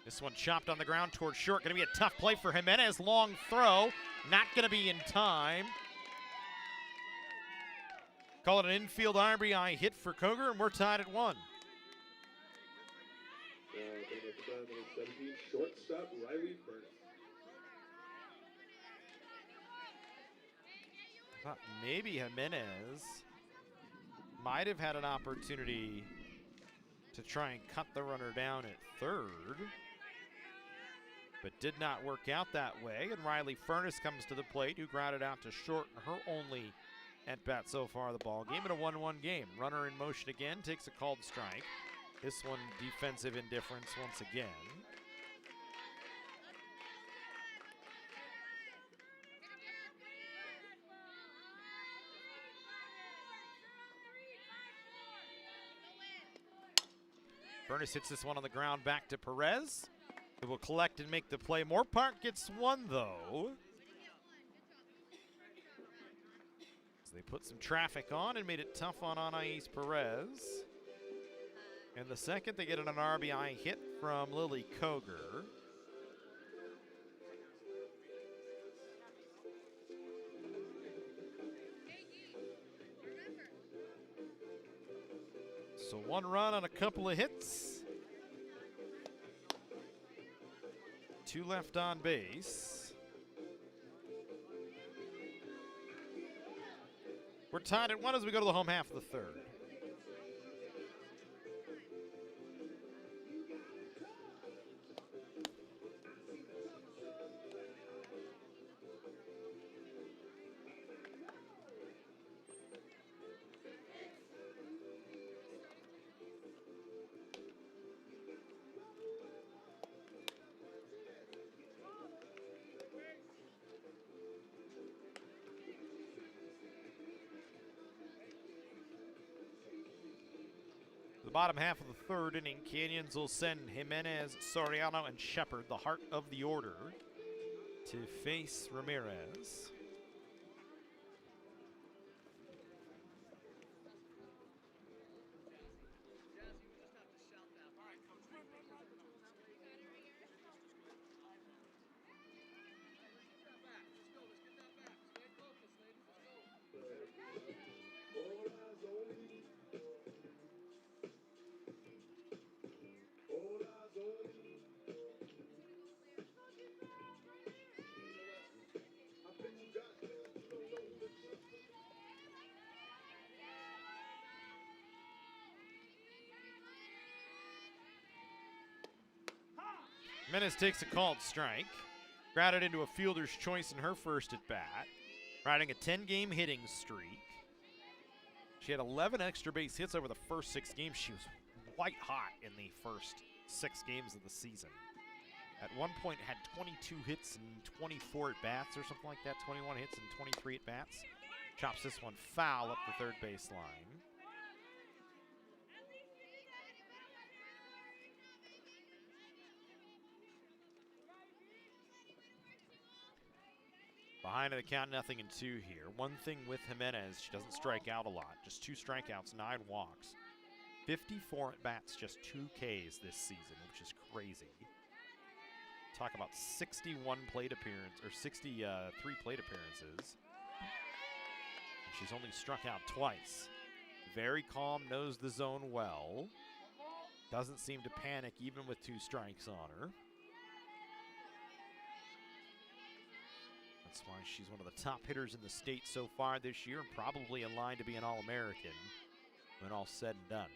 This one chopped on the ground towards short. Going to be a tough play for Jimenez. Long throw. Not going to be in time. Call it an infield RBI hit for Cougar, and we're tied at 1. Coming up to bat, number 17, shortstop Riley Furnace. Thought maybe Jimenez might have had an opportunity to try and cut the runner down at third, but did not work out that way. And Riley Furnace comes to the plate, who grounded out to short, her only at bat so far of the ball game in a 1-1 game. Runner in motion again, takes a called strike. This one defensive indifference once again. Furnace hits this one on the ground back to Perez, who will collect and make the play. Moorpark gets one, though. So they put some traffic on and made it tough on Anais Perez. And the second, they get an RBI hit from Lily Coger. So 1 run on a couple of hits. 2 left on base. We're tied at 1 as we go to the home half of the third. The bottom half of the third inning, Canyons will send Jimenez, Soriano, and Shepard, the heart of the order, to face Ramirez. Jimenez takes a called strike. Grounded into a fielder's choice in her first at bat. Riding a 10-game hitting streak. She had 11 extra base hits over the first 6 games. She was white hot in the first 6 games of the season. At one point had 22 hits and 24 at bats or something like that. 21 hits and 23 at bats. Chops this one foul up the third base line. Behind the count, 0-2 here. One thing with Jimenez, she doesn't strike out a lot. Just 2 strikeouts, 9 walks. 54 at bats, just 2 Ks this season, which is crazy. Talk about 61 plate appearance or 63 plate appearances. And she's only struck out twice. Very calm, knows the zone well. Doesn't seem to panic even with 2 strikes on her. That's why she's one of the top hitters in the state so far this year, and probably in line to be an All-American when all said and done.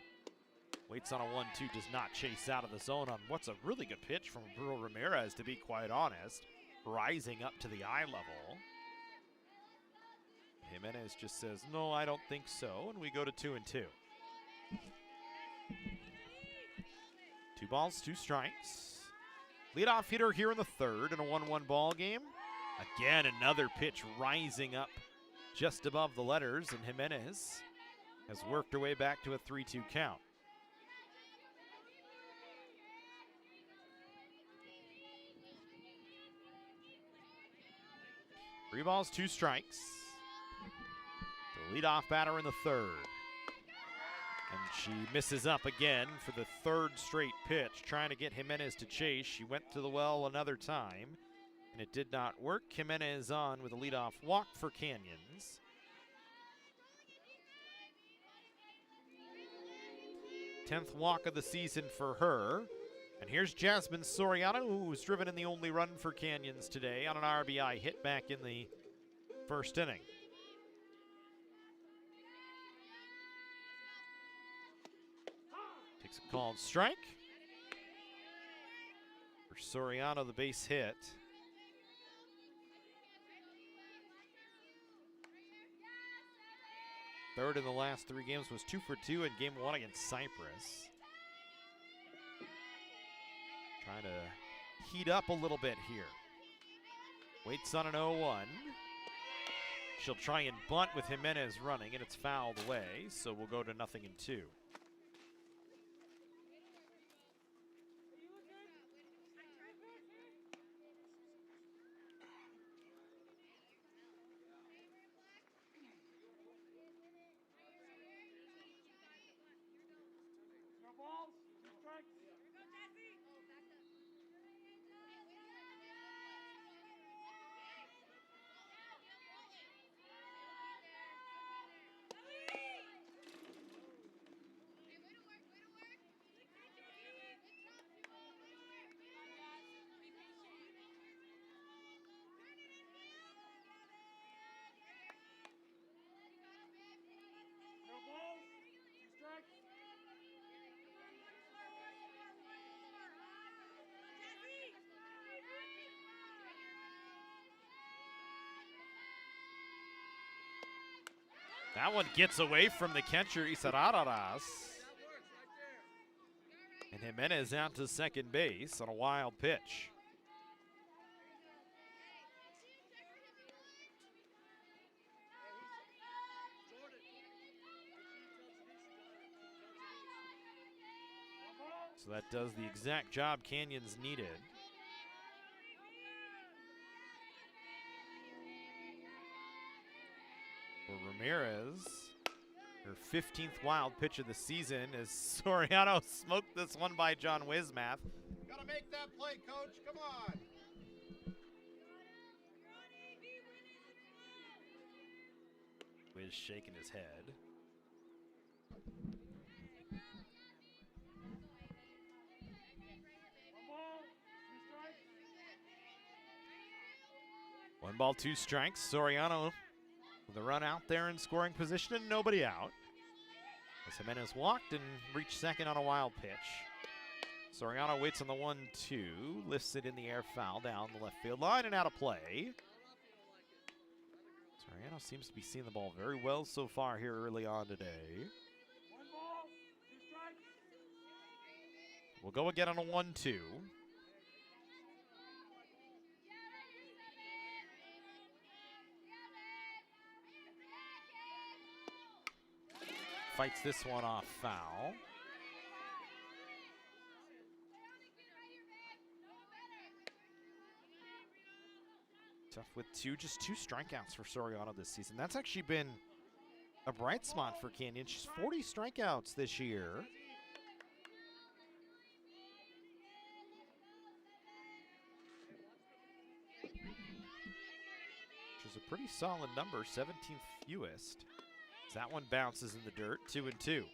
Waits on a 1-2, does not chase out of the zone on what's a really good pitch from Burl Ramirez, to be quite honest. Rising up to the eye level. Jimenez just says, no, I don't think so, and we go to 2-2. 2 balls, 2 strikes. Leadoff hitter here in the third in a 1-1 ball game. Again, another pitch rising up just above the letters, and Jimenez has worked her way back to a 3-2 count. Three balls, 2 strikes. The leadoff batter in the third. And she misses up again for the 3rd straight pitch, trying to get Jimenez to chase. She went to the well another time. And it did not work. Jimenez on with a leadoff walk for Canyons. Tenth walk of the season for her. And here's Jasmine Soriano, who's driven in the only run for Canyons today on an RBI hit back in the first inning. Takes a called strike. For Soriano, the base hit. Third in the last 3 games, was 2 for 2 in game 1 against Cyprus. Trying to heat up a little bit here. Waits on an 0-1. She'll try and bunt with Jimenez running, and it's fouled away, so we'll go to 0-2. No balls, 2 strikes. No balls, 2 strikes. That one gets away from the catcher, Isararas. And Jimenez out to second base on a wild pitch. So that does the exact job Canyons needed. For Ramirez, her 15th wild pitch of the season as Soriano smoked this one by John Wismath. Gotta make that play, coach. Come on. Wiz shaking his head. One ball, 2 strikes. Soriano with a run out there in scoring position and nobody out. As Jimenez walked and reached second on a wild pitch. Soriano waits on the 1-2, lifts it in the air, foul down the left field line and out of play. Soriano seems to be seeing the ball very well so far here early on today. 1 ball, 2 strikes. We'll go again on a 1-2. Fights this one off foul. Tough with just two strikeouts for Soriano this season. That's actually been a bright spot for Canyon. She's 40 strikeouts this year. Which is a pretty solid number, 17th fewest. That one bounces in the dirt, 2-2.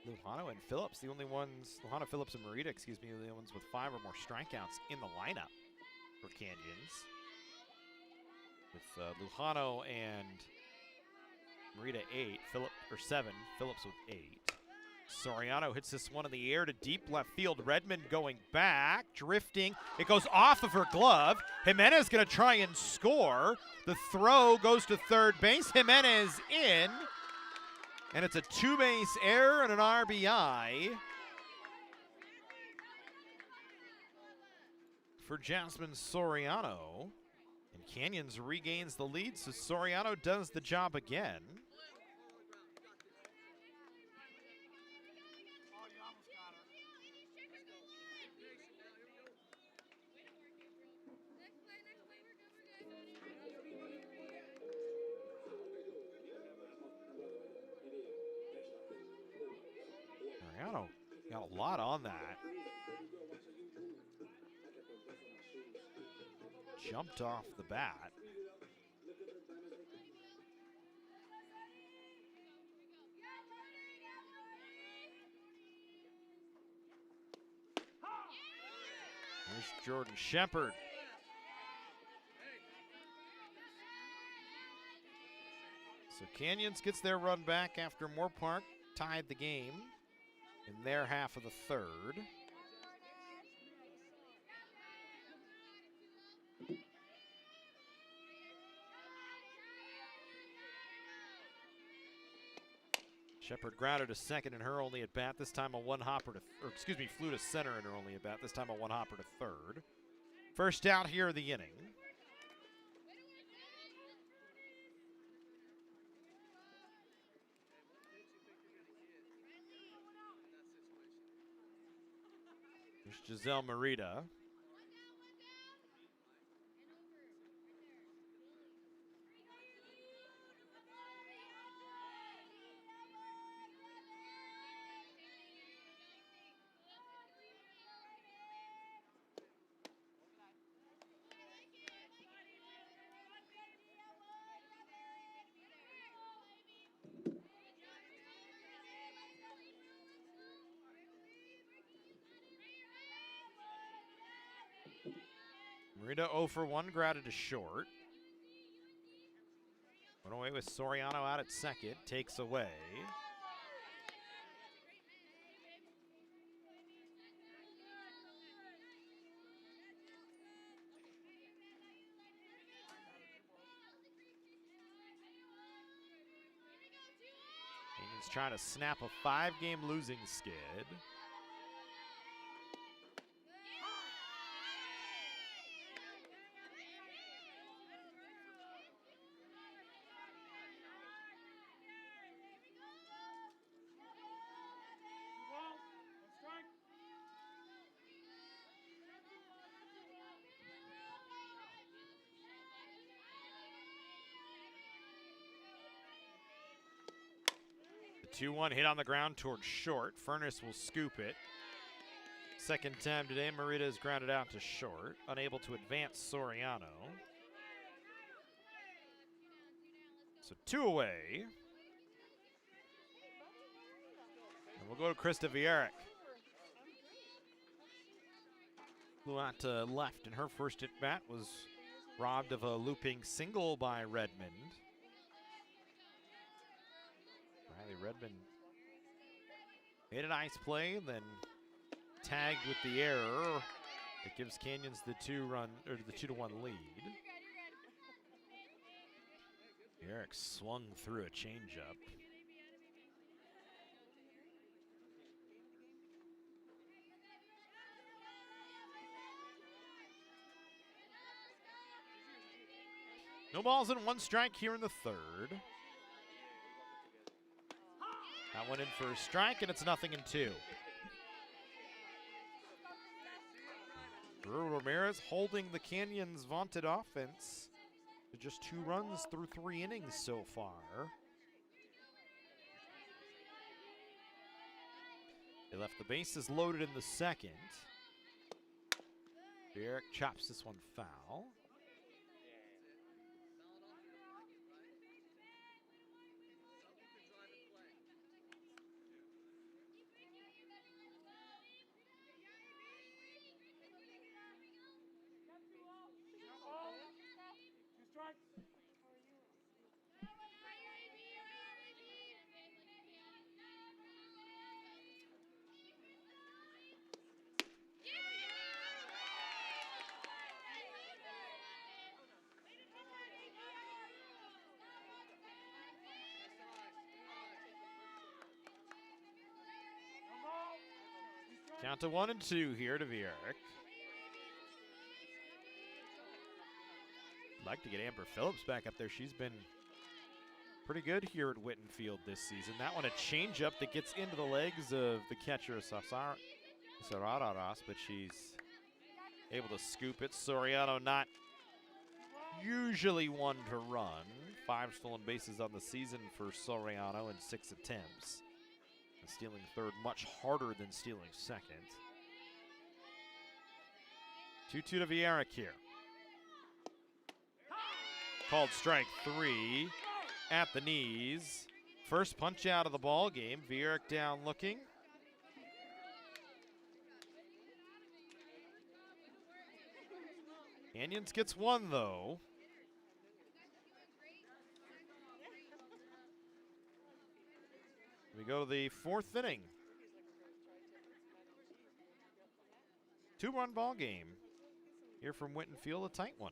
Lujano and Phillips, the only ones, Lujano, Phillips, and Marita, excuse me, the only ones with 5 or more strikeouts in the lineup for Canyons. With Lujano and Marita 7, Phillips with 8. Soriano hits this one in the air to deep left field. Redmond going back, drifting. It goes off of her glove. Jimenez going to try and score. The throw goes to third base. Jimenez in. And it's a 2-base error and an RBI for Jasmine Soriano. And Canyons regains the lead, so Soriano does the job again. Got a lot on that. Jumped off the bat. Here's Jordan Shepard. So Canyons gets their run back after Moorpark tied the game in their half of the third. Shepard grounded to second in her only at bat. This time a one hopper to, flew to center in her only at bat. This time a one hopper to third. First out here of the inning. There's Giselle Merida. Merida 0 for 1, grounded to short. Went away with Soriano out at second, takes away. Canyons trying to snap a 5-game losing skid. The 2-1 hit on the ground towards short. Furness will scoop it. Second time today, Merida is grounded out to short. Unable to advance Soriano. So 2 away. And we'll go to Krista Vierick. Flew out to left in her first at bat, was robbed of a looping single by Redmond. Riley Redmond made a nice play, then tagged with the error that gives Canyons the 2-1 lead. Eric swung through a changeup. No balls and 1 strike here in the third. That went in for a strike, and it's 0-2. Drew Ramirez holding the Canyons' vaunted offense to just 2 runs through 3 innings so far. They left the bases loaded in the second. Eric chops this one foul. Count to 1 and 2 here to Vierick. Like to get Amber Phillips back up there. She's been pretty good here at Whitten Field this season. That one a changeup that gets into the legs of the catcher Sarararas, but she's able to scoop it. Soriano not usually one to run. 5 stolen bases on the season for Soriano in 6 attempts. stealing third much harder than stealing second. 2-2 to Vieira here. Called strike 3 at the knees. First punch out of the ball game. Vieira down looking. Canyons gets one though. We go to the fourth inning. 2-run ball game here from Whitten Field, a tight one.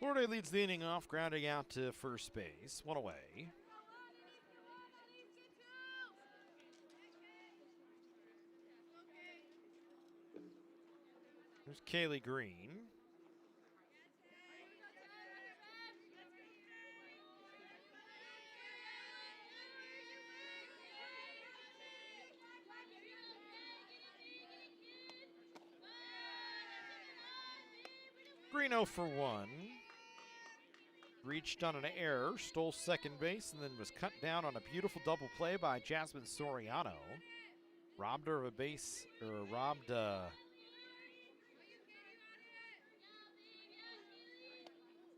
Florida leads the inning off, grounding out to first base. One away. There's Kaylee Green. Green 0 for 1. Reached on an error, stole second base, and then was cut down on a beautiful double play by Jasmine Soriano. Robbed her of a base, or robbed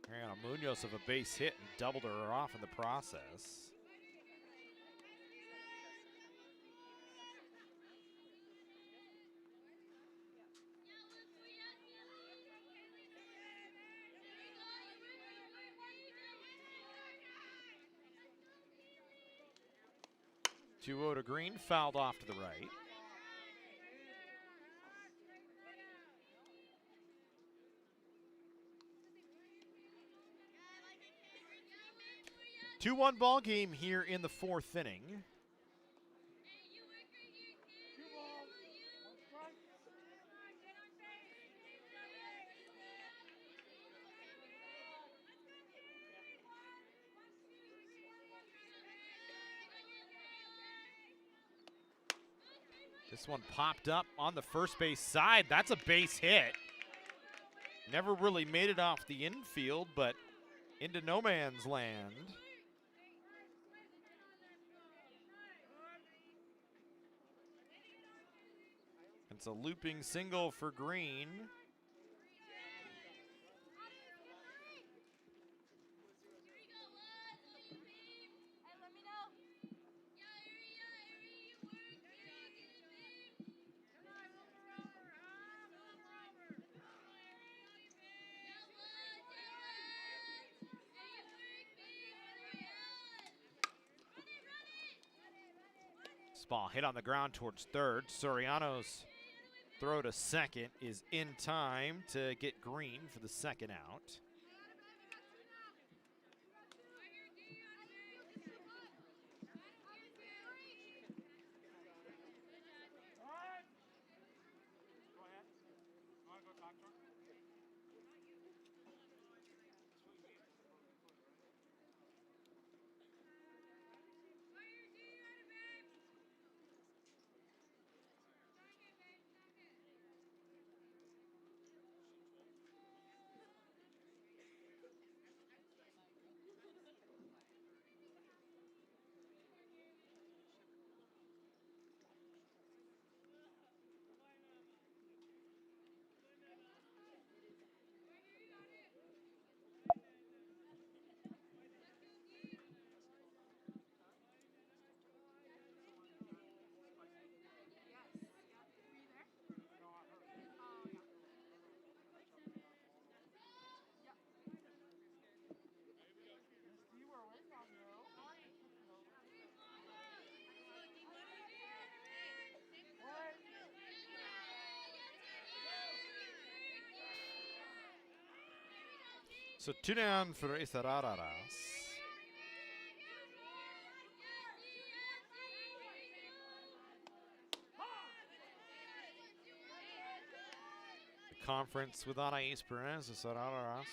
Mariana Munoz of a base hit and doubled her off in the process. Two-0 to Green, fouled off to the right. Two-one ball game here in the fourth inning. This one popped up on the first base side. That's a base hit. Never really made it off the infield, but into no man's land. It's a looping single for Green. This ball hit on the ground towards third. Soriano's throw to second is in time to get Green for the second out. So 2 down for Isararas. The conference with Anais Perez. Isararas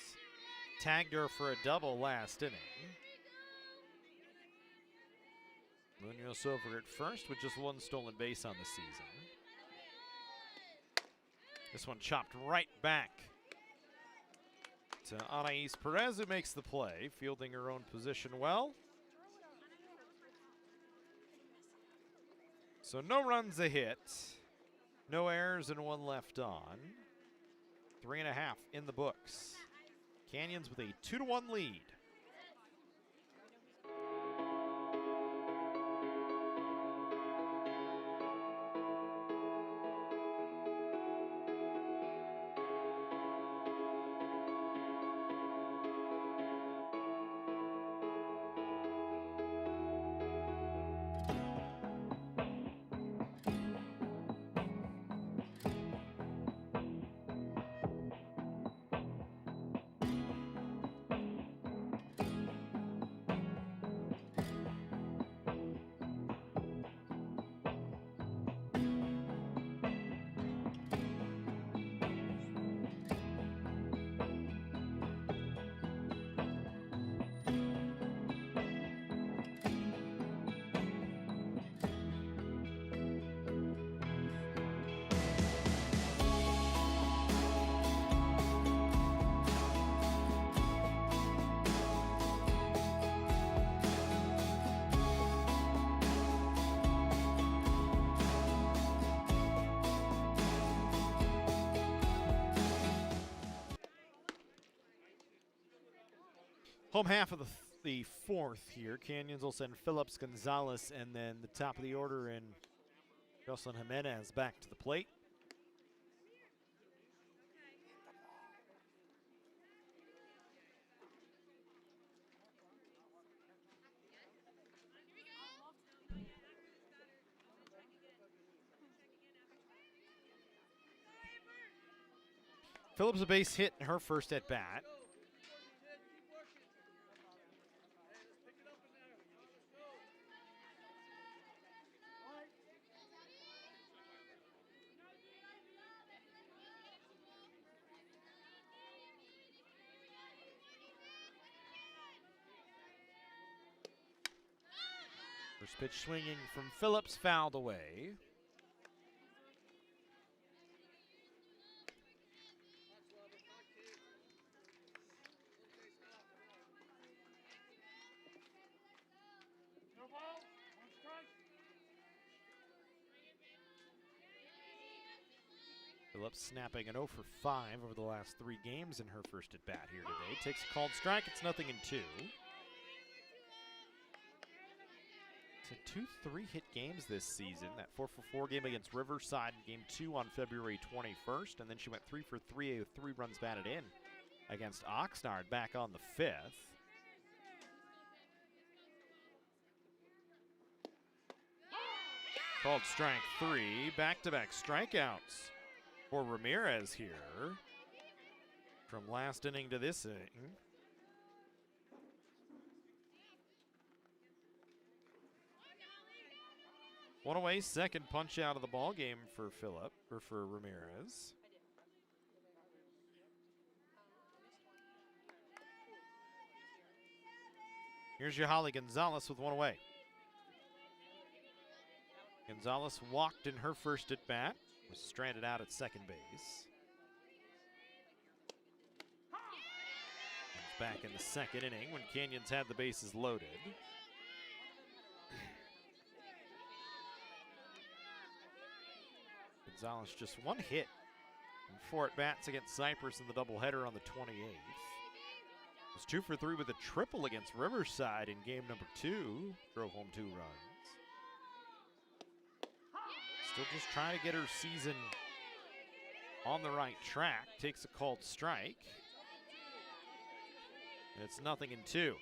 tagged her for a double last inning. Munoz over at first with just 1 stolen base on the season. This one chopped right back to Anais Perez, who makes the play, fielding her own position well. So no runs, a hit, no errors, and 1 left on. 3.5 in the books. Canyons with a 2-1 lead. Home half of the fourth here. Canyons will send Phillips, Gonzalez, and then the top of the order in Jocelyn Jimenez back to the plate. Phillips a base hit in her first at bat. First pitch swinging from Phillips, fouled away. No ball, 1 strike. Phillips snapping an 0 for 5 over the last 3 games in her first at bat here today. Takes a called strike. It's 0-2. So 2 3-hit games this season. That 4 for 4 game against Riverside in game 2 on February 21st. And then she went 3 for 3 with 3 runs batted in against Oxnard back on the 5th. Called strike 3. Back-to-back strikeouts for Ramirez here from last inning to this inning. One away, second punch out of the ball game for for Ramirez. Here's your Holly Gonzalez with one away. Gonzalez walked in her first at bat, was stranded out at second base. Comes back in the second inning when Canyons had the bases loaded. Gonzalez just one hit and 4 at-bats against Cypress in the doubleheader on the 28th. Was 2 for 3 with a triple against Riverside in game number 2. Drove home 2 runs. Still just trying to get her season on the right track. Takes a called strike. And it's 0-2.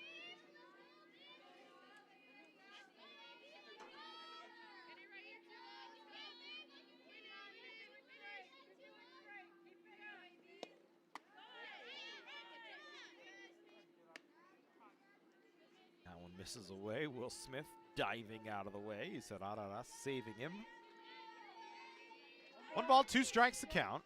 That one misses away. Will Smith diving out of the way. He said, saving him. 1 ball, 2 strikes to count.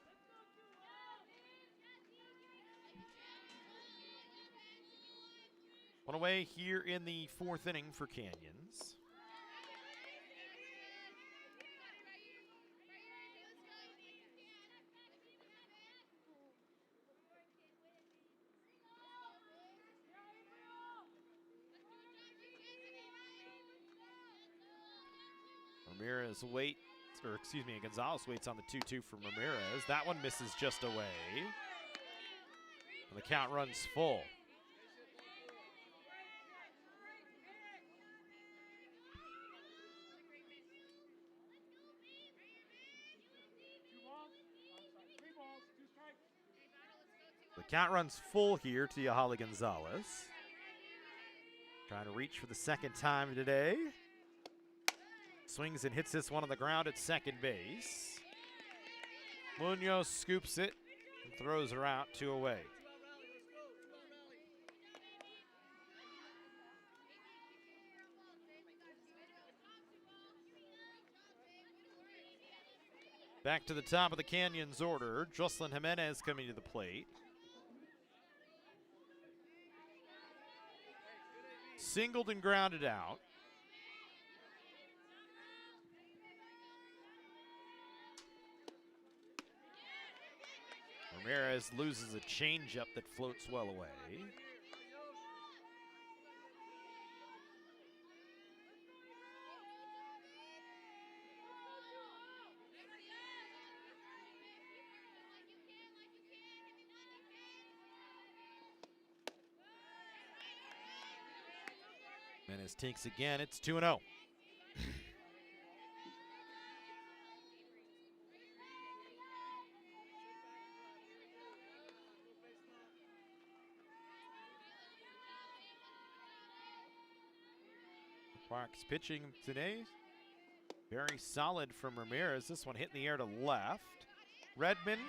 One away here in the 4th inning for Canyons. Gonzalez waits on the 2-2 from Ramirez. That one misses just away. And the count runs full. The count runs full here to Yahali Gonzalez. Trying to reach for the second time today. Swings and hits this one on the ground at second base. Munoz scoops it and throws her out 2 away. Back to the top of the Canyons order. Jocelyn Jimenez coming to the plate. Singled and grounded out. Ramirez loses a changeup that floats well away. Jimenez takes again. It's 2-0. Park's pitching today. Very solid from Ramirez. This one hit in the air to left. Redmond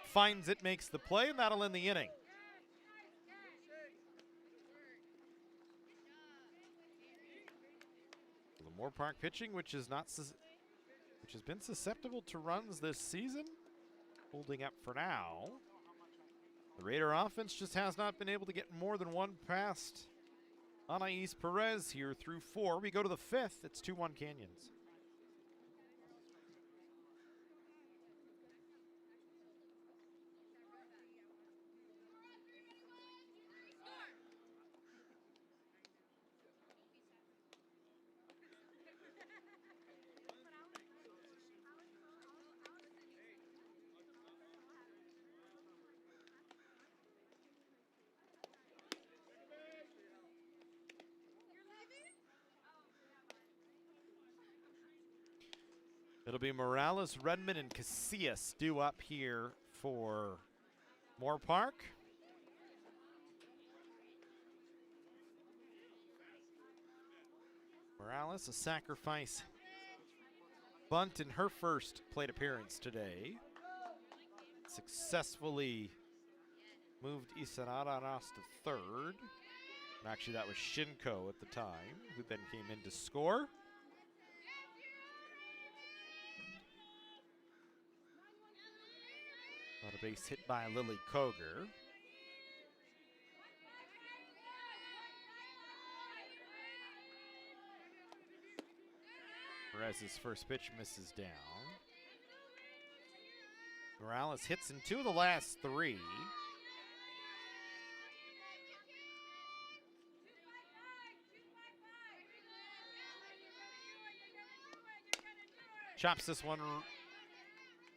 finds it, makes the play, and that'll end the inning. The Moorpark pitching, which has been susceptible to runs this season, holding up for now. The Raider offense just has not been able to get more than one past Anais Perez here through 4. We go to the 5th. It's 2-1 Canyons. It'll be Morales, Redmond, and Casillas due up here for Moorpark. Morales, a sacrifice bunt in her first plate appearance today. Successfully moved Isarararas to third. And actually, that was Shinko at the time, who then came in to score. Got a base hit by Lily Coger. Perez's first pitch misses down. Morales hits in 2 of the last 3. Chops this one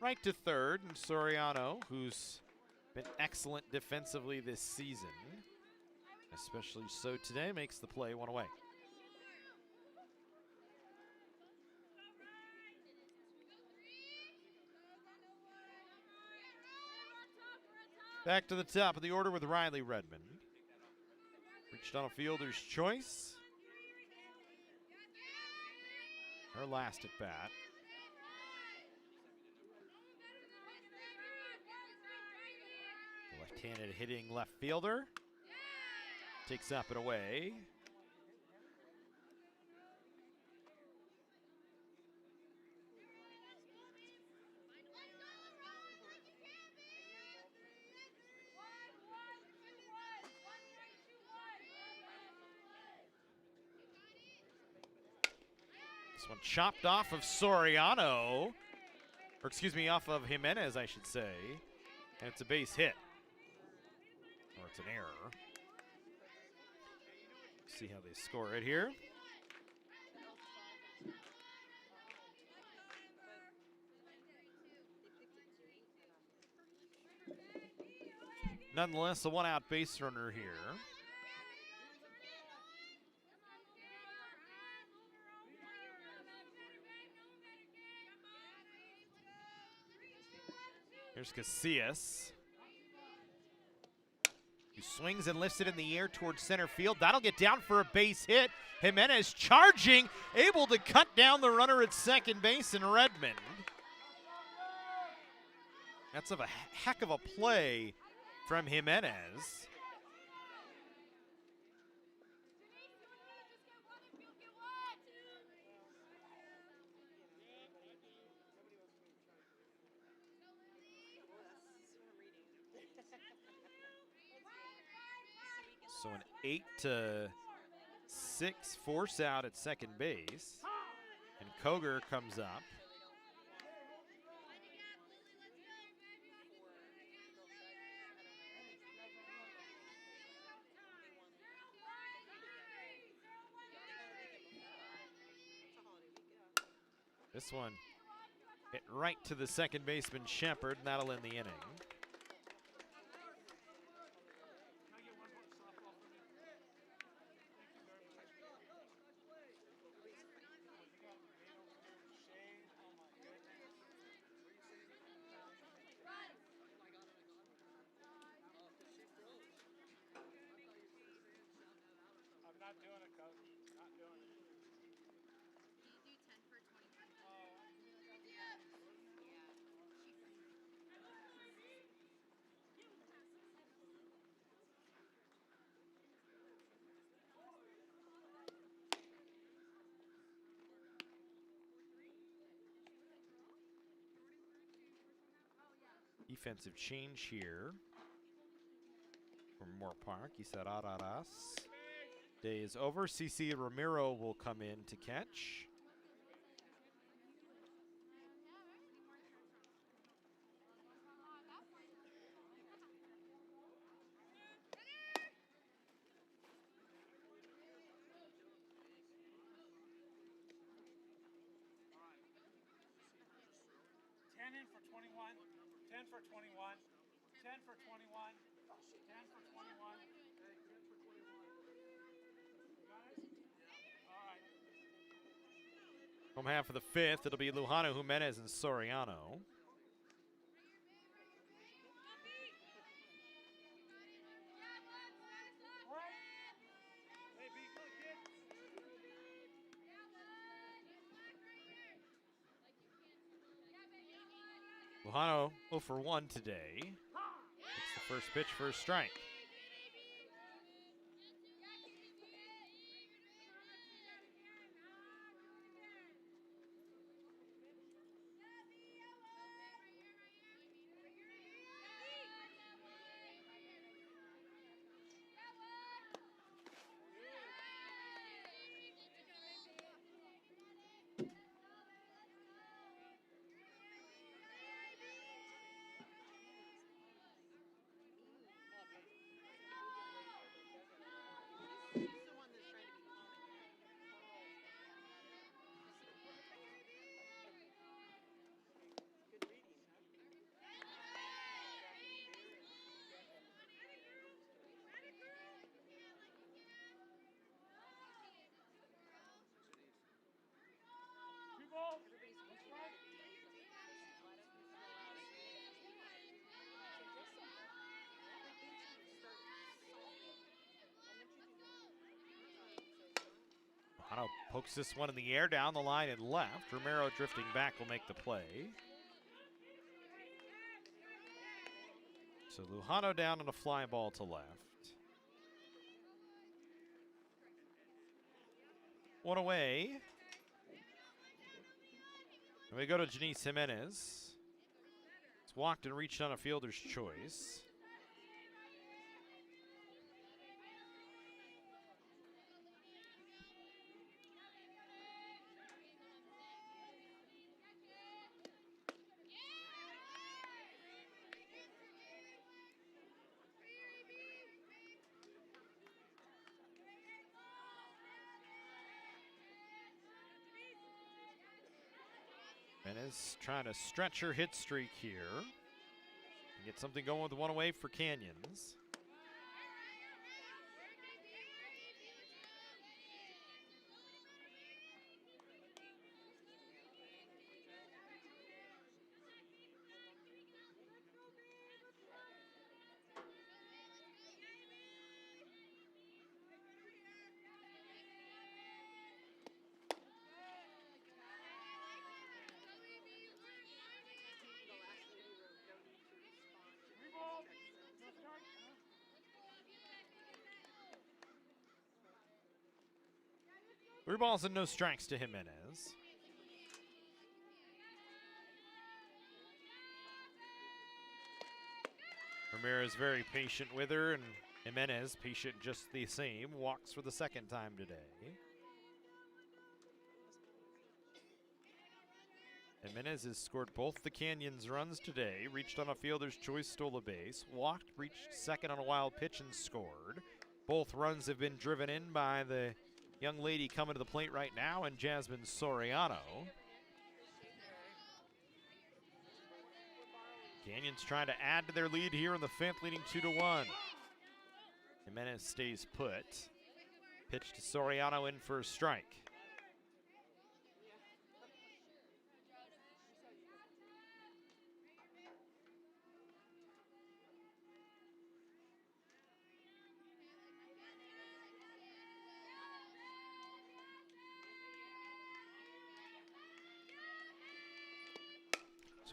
right to third, and Soriano, who's been excellent defensively this season, especially so today, makes the play, one away. Back to the top of the order with Riley Redmond. Reached on a fielder's choice. Her last at bat. The left-handed hitting left fielder. Takes up and away. This one chopped off of Soriano, or excuse me, off of Jimenez, I should say, and it's a base hit, or it's an error. See how they score it here. Nonetheless, a one-out base runner here. Here's Casillas, who swings and lifts it in the air towards center field. That'll get down for a base hit. Jimenez charging, able to cut down the runner at second base in Redmond. That's a heck of a play from Jimenez. So an 8-6 force out at second base. And Coger comes up. This one hit right to the second baseman Shepard, and that'll end the inning. Not doing it, coach. Not doing it. Defensive change here from Moorpark. Isarararas. Day is over. CC Ramiro will come in to catch. In for 21, 10 for 21, 10 for 21, 10 for 21. Home half of the fifth, it'll be Lujano, Jimenez, and Soriano. Lujano 0 for 1 today. It's the first pitch for a strike. Lujano pokes this one in the air down the line and left. Romero drifting back will make the play. So Lujano down on a fly ball to left. One away. And we go to Janice Jimenez. It's walked and reached on a fielder's choice. Jimenez trying to stretch her hit streak here. And get something going with the one away for Canyons. Three balls and no strikes to Jimenez. Ramirez very patient with her, and Jimenez patient just the same. Walks for the second time today. Jimenez has scored both the Canyons runs today. Reached on a fielder's choice, stole a base. Walked, reached second on a wild pitch and scored. Both runs have been driven in by the young lady coming to the plate right now, and Jasmine Soriano. Canyons trying to add to their lead here in the fifth, leading 2-1. Jimenez stays put. Pitch to Soriano in for a strike.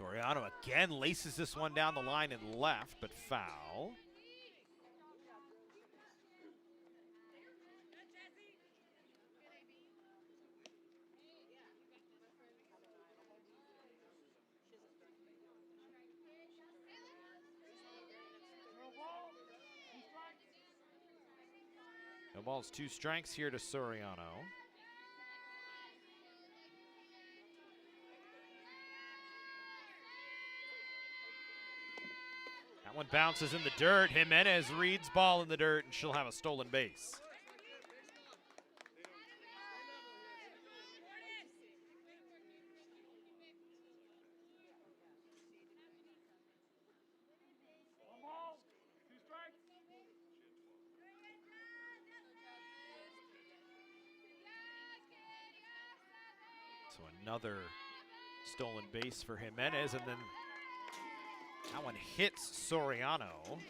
Soriano again laces this one down the line and left, but foul. No balls, 2 strikes here to Soriano. That one bounces in the dirt. Jimenez reads ball in the dirt, and she'll have a stolen base. So another stolen base for Jimenez, and then that one hits Soriano.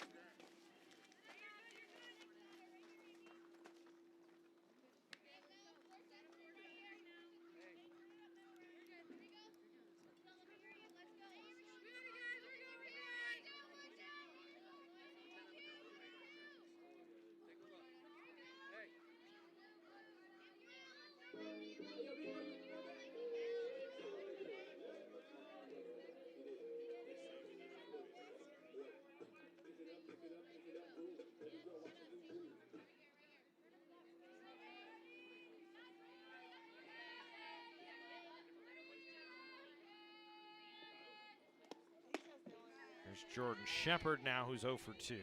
There's Jordan Shepard now, who's 0 for 2.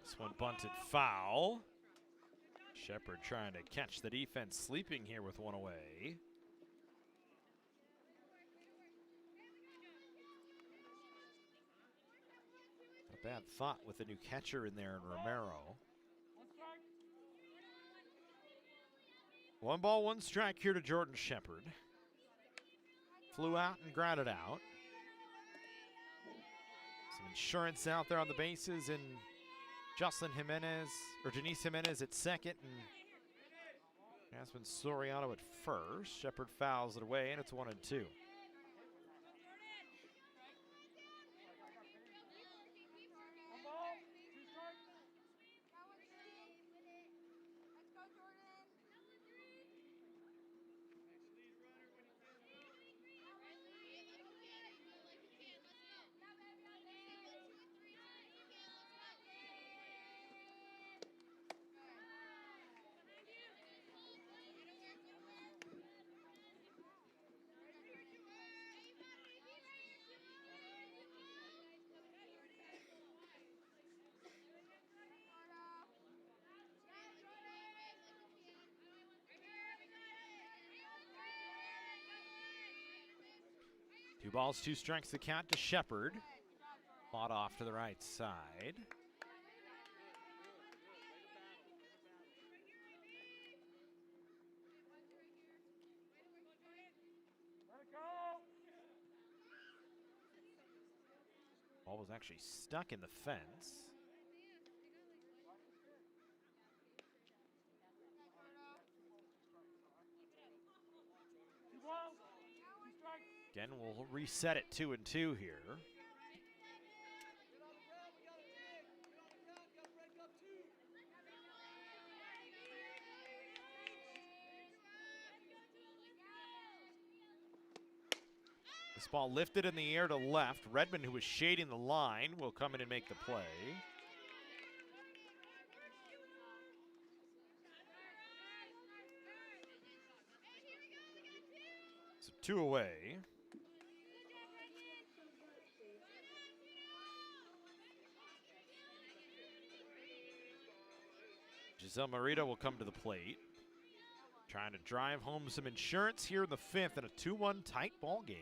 This one bunted foul. Shepard trying to catch the defense sleeping here with one away. A bad thought with the new catcher in there in Romero. 1 ball, 1 strike here to Jordan Shepard. Flew out and grounded out. Some insurance out there on the bases, and Jocelyn Jimenez, or Janice Jimenez at second, and Jasmine Soriano at first. Shepard fouls it away, and it's 1-2. Two balls, 2 strikes the count to Shepard. Fought off to the right side. Ball was actually stuck in the fence. Again, we'll reset it 2-2 here. This ball lifted in the air to left. Redmond, who was shading the line, will come in and make the play. So 2 away. Giselle Marita will come to the plate. Trying to drive home some insurance here in the 5th in a 2-1 tight ball game.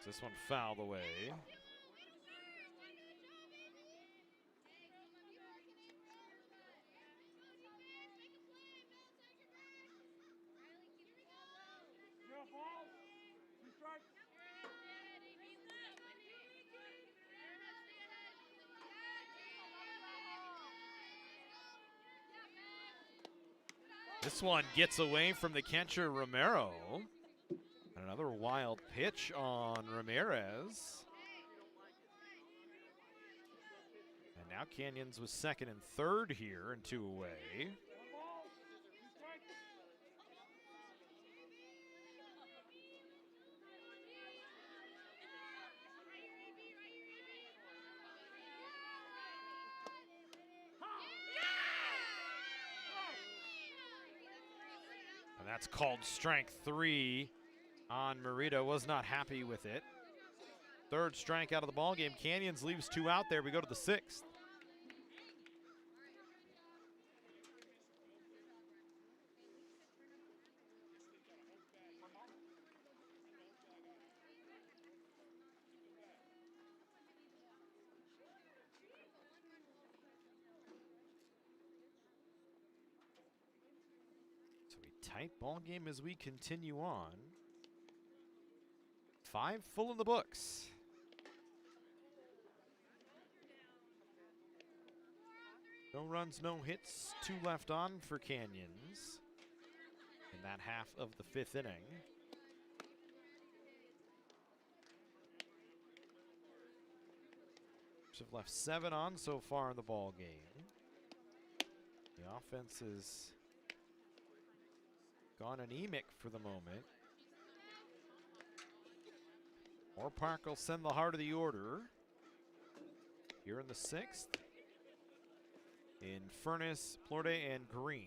This one fouled away. This one gets away from the catcher, Romero. Another wild pitch on Ramirez. And now Canyons was 2nd and 3rd here and 2 away. And that's called strike 3. On Marita, was not happy with it. 3rd strike out of the ball game. Canyons leaves 2 out there. We go to the 6th. Tight ball game as we continue on. 5 full in the books. No runs, no hits, 2 left on for Canyons in that half of the 5th inning. Have left 7 on so far in the ball game. The offense has gone anemic for the moment. Moorpark will send the heart of the order. Here in the 6th. In Furness, Plorde, and Green.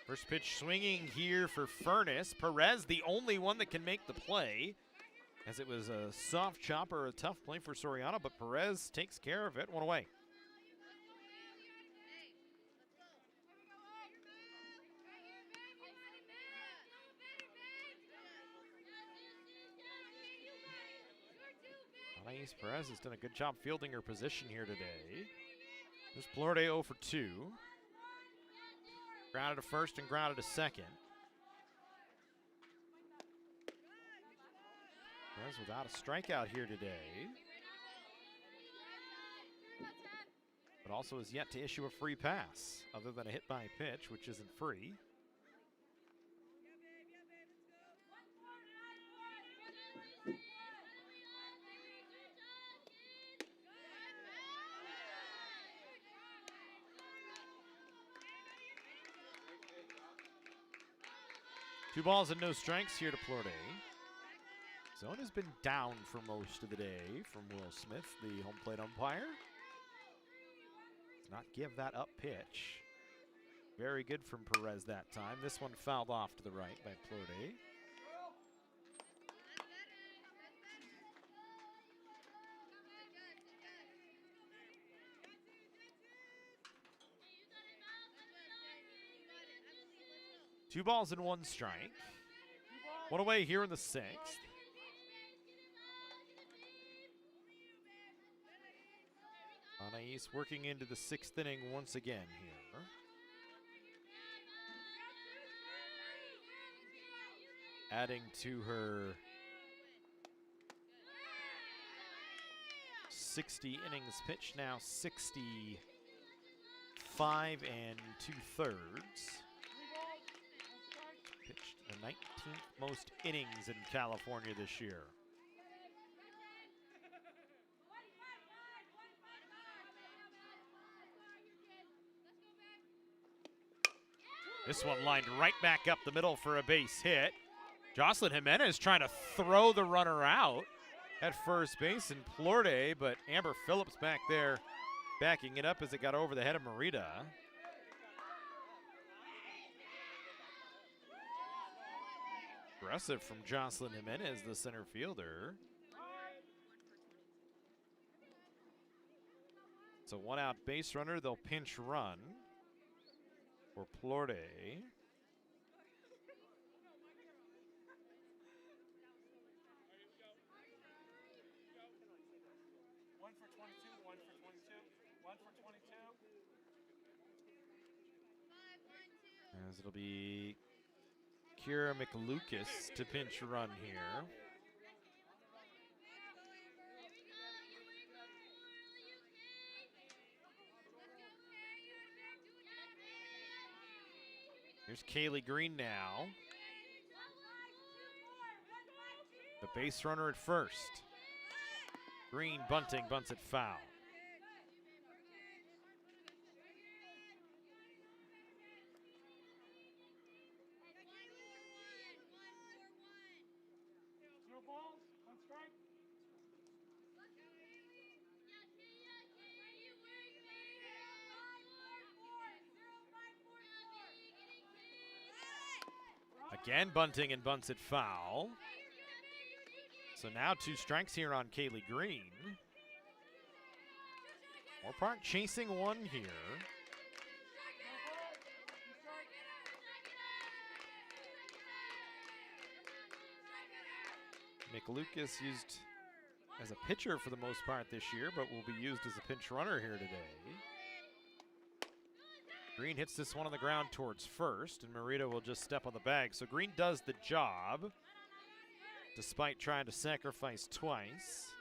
First pitch swinging here for Furness. Perez, the only one that can make the play, as it was a soft chopper, a tough play for Soriano, but Perez takes care of it. 1 away. Anais Perez has done a good job fielding her position here today. There's Plorde 0 for 2. Grounded to first and grounded to second. Perez without a strikeout here today. But also has yet to issue a free pass, other than a hit by pitch, which isn't free. Two balls and no strikes here to Plorde. Zone has been down for most of the day from Will Smith, the home plate umpire. Does not give that up pitch. Very good from Perez that time. This one fouled off to the right by Plorde. Two balls and 1 strike. 1 away here in the 6th. Anais working into the 6th inning once again here. Adding to her 60 innings pitched, now 65 2/3. Pitched the 19th most innings in California this year. This one lined right back up the middle for a base hit. Jocelyn Jimenez trying to throw the runner out at first base in Plorde, but Amber Phillips back there backing it up as it got over the head of Merida. Aggressive from Jocelyn Jimenez, the center fielder. It's a 1-out base runner. They'll pinch run for Plorde. As it'll be Kira McLucas to pinch run here. Here's Kaylee Green now. The base runner at first. Green bunting, bunts it foul. Again, bunting and bunts it foul. So now 2 strikes here on Kaylee Green. Moorpark chasing one here. Nick Lucas used as a pitcher for the most part this year, but will be used as a pinch runner here today. Green hits this one on the ground towards first, and Morita will just step on the bag. So Green does the job, despite trying to sacrifice twice.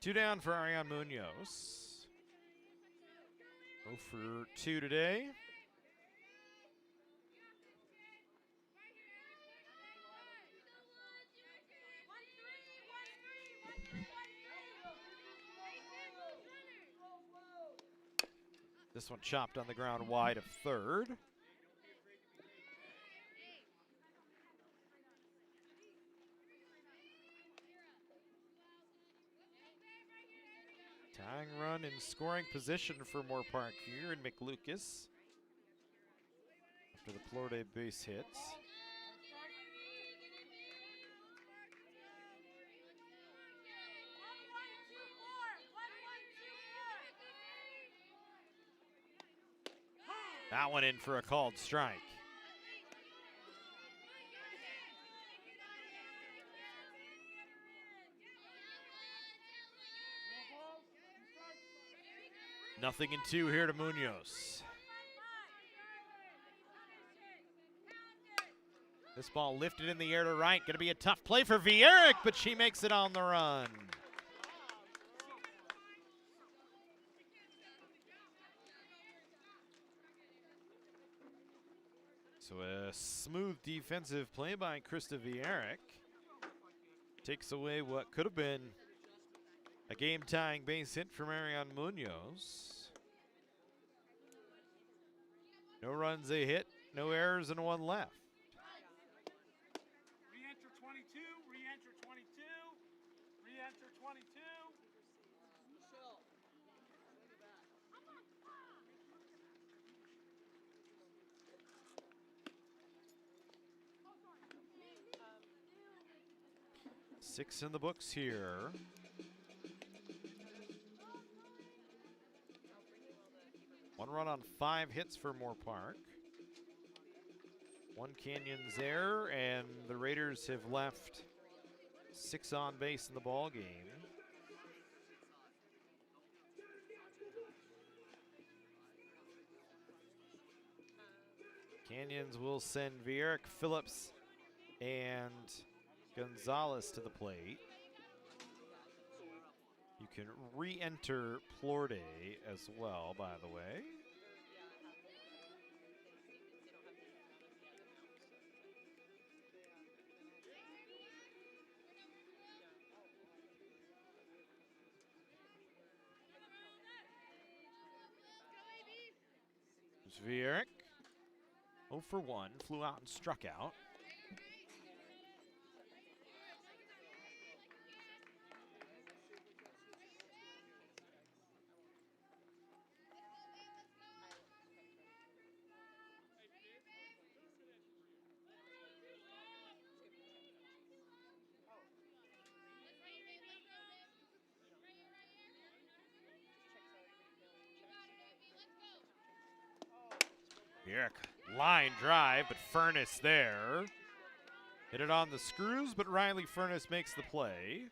Two down for Ariane Munoz. 0 for 2 today. This one chopped on the ground wide of third. Tying run in scoring position for Moorpark here in McLucas after the Plorde base hits. That one in for a called strike. Nothing in 2 here to Munoz. This ball lifted in the air to right. Going to be a tough play for Vierick, but she makes it on the run. So a smooth defensive play by Krista Vierick takes away what could have been a game-tying base hit from Ariane Munoz. No runs, a hit, no errors, and 1 left. Re-enter 22, re-enter 22, re-enter 22. Six in the books here. One run on 5 hits for Moorpark. 1 Canyons error, and the Raiders have left 6 on base in the ball game. Canyons will send Vierick, Phillips, and Gonzalez to the plate. You can re-enter Plorde as well, by the way. Vierick, 0 for 1, flew out and struck out. Vierick, line drive, but Furness there. Hit it on the screws, but Riley Furness makes the play.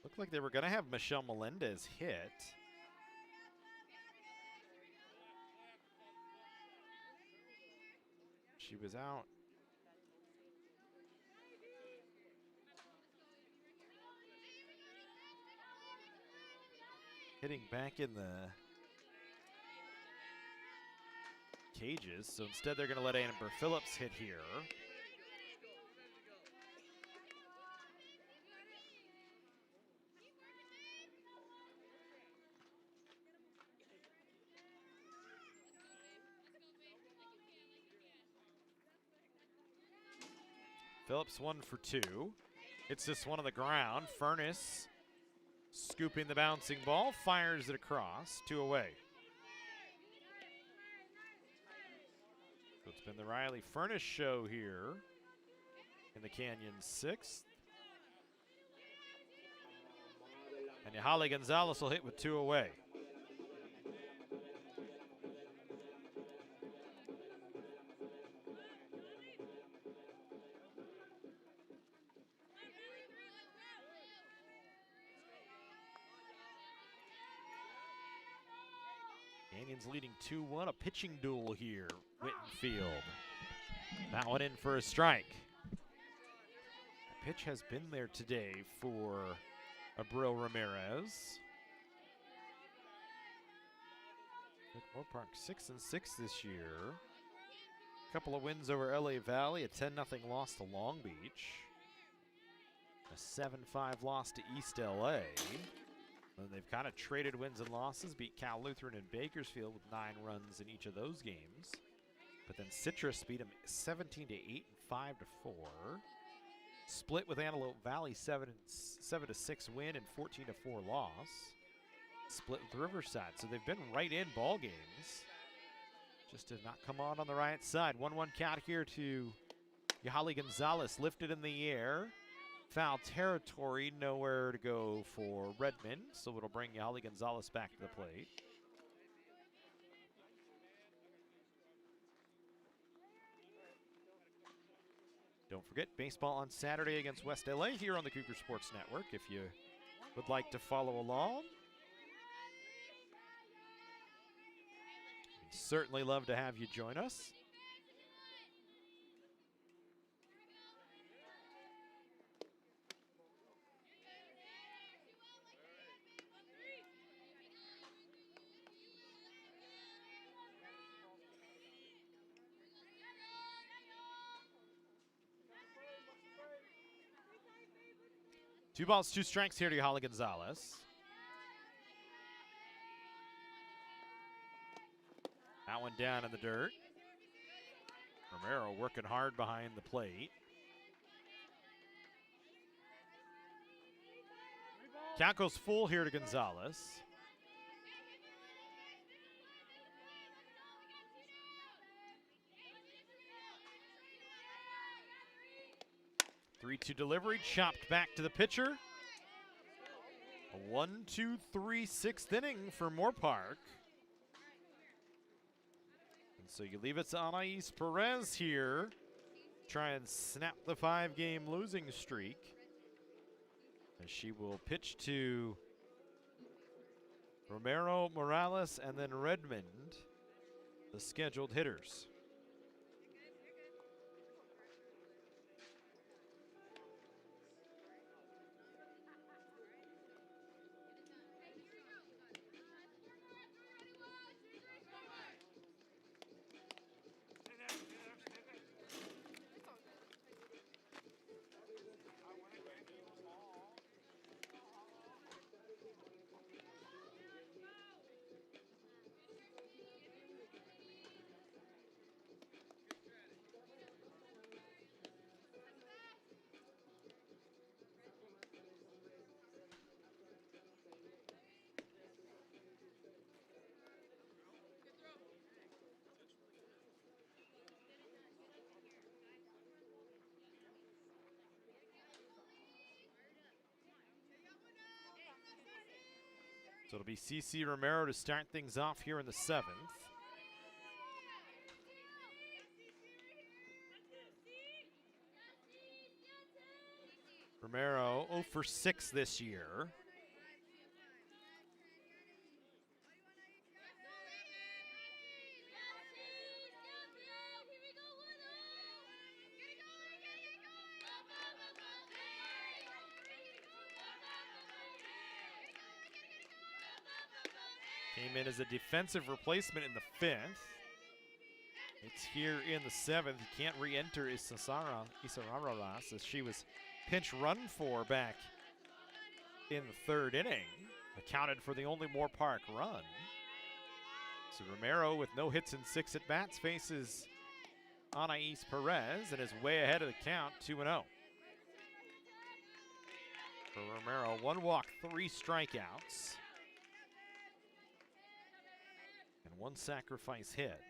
Looked like they were going to have Michelle Melendez hit. She was out. Hitting back in the cages, so instead they're going to let Amber Phillips hit here. Phillips 1 for 2. Hits this one on the ground. Furness scooping the bouncing ball, fires it across, 2 away. So it's been the Riley Furness show here in the Canyon 6th. And Yahali Gonzalez will hit with 2 away. Canyons leading 2-1, a pitching duel here, Whittenfield. That one in for a strike. The pitch has been there today for Abril Ramirez. Moorpark 6-6 this year. A couple of wins over LA Valley, a 10-0 loss to Long Beach. A 7-5 loss to East LA. And they've kind of traded wins and losses, beat Cal Lutheran and Bakersfield with 9 runs in each of those games. But then Citrus beat them 17-8 and 5-4. Split with Antelope Valley 7-6 win and 14-4 loss. Split with Riverside, so they've been right in ball games. Just did not come on the right side. 1-1 count here to Yahali Gonzalez, lifted in the air. Foul territory, nowhere to go for Redmond, so it'll bring Yahali Gonzalez back to the plate. Don't forget, baseball on Saturday against West LA here on the Cougar Sports Network if you would like to follow along. We'd certainly love to have you join us. Two balls, 2 strikes here to Yahali Gonzalez. That one down in the dirt. Romero working hard behind the plate. Count goes full here to Gonzalez. Three-two delivery, chopped back to the pitcher. A 1-2-3 6th inning for Moorpark. And so you leave it to Anais Perez here. Try and snap the 5-game losing streak. As she will pitch to Romero, Morales, and then Redmond, the scheduled hitters. So it'll be CC Romero to start things off here in the 7th. Romero 0 for 6 this year. Came in as a defensive replacement in the 5th. It's here in the 7th. He can't re-enter Isararas as she was pinch run for back in the 3rd inning. Accounted for the only Moorpark run. So Romero with no hits and 6 at-bats faces Anais Perez and is way ahead of the count, 2-0. For Romero, 1 walk, 3 strikeouts, and 1 sacrifice hit.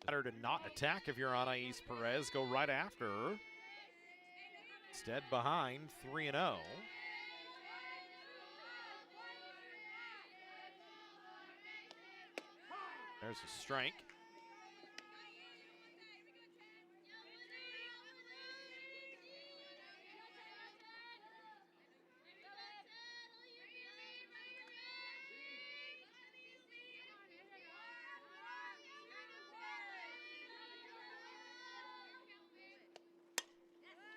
Better to not attack if you're Anais Perez. Go right after her. Instead, behind, 3-0. There's a strike.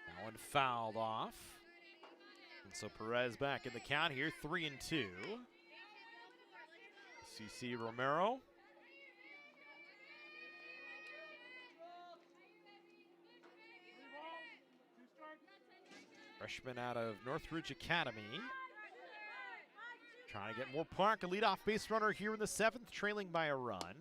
That one fouled off. And so Perez back in the count here, 3-2. CC Romero. Freshman out of Northridge Academy. Trying to get Moorpark, a leadoff base runner here in the 7th, trailing by a run.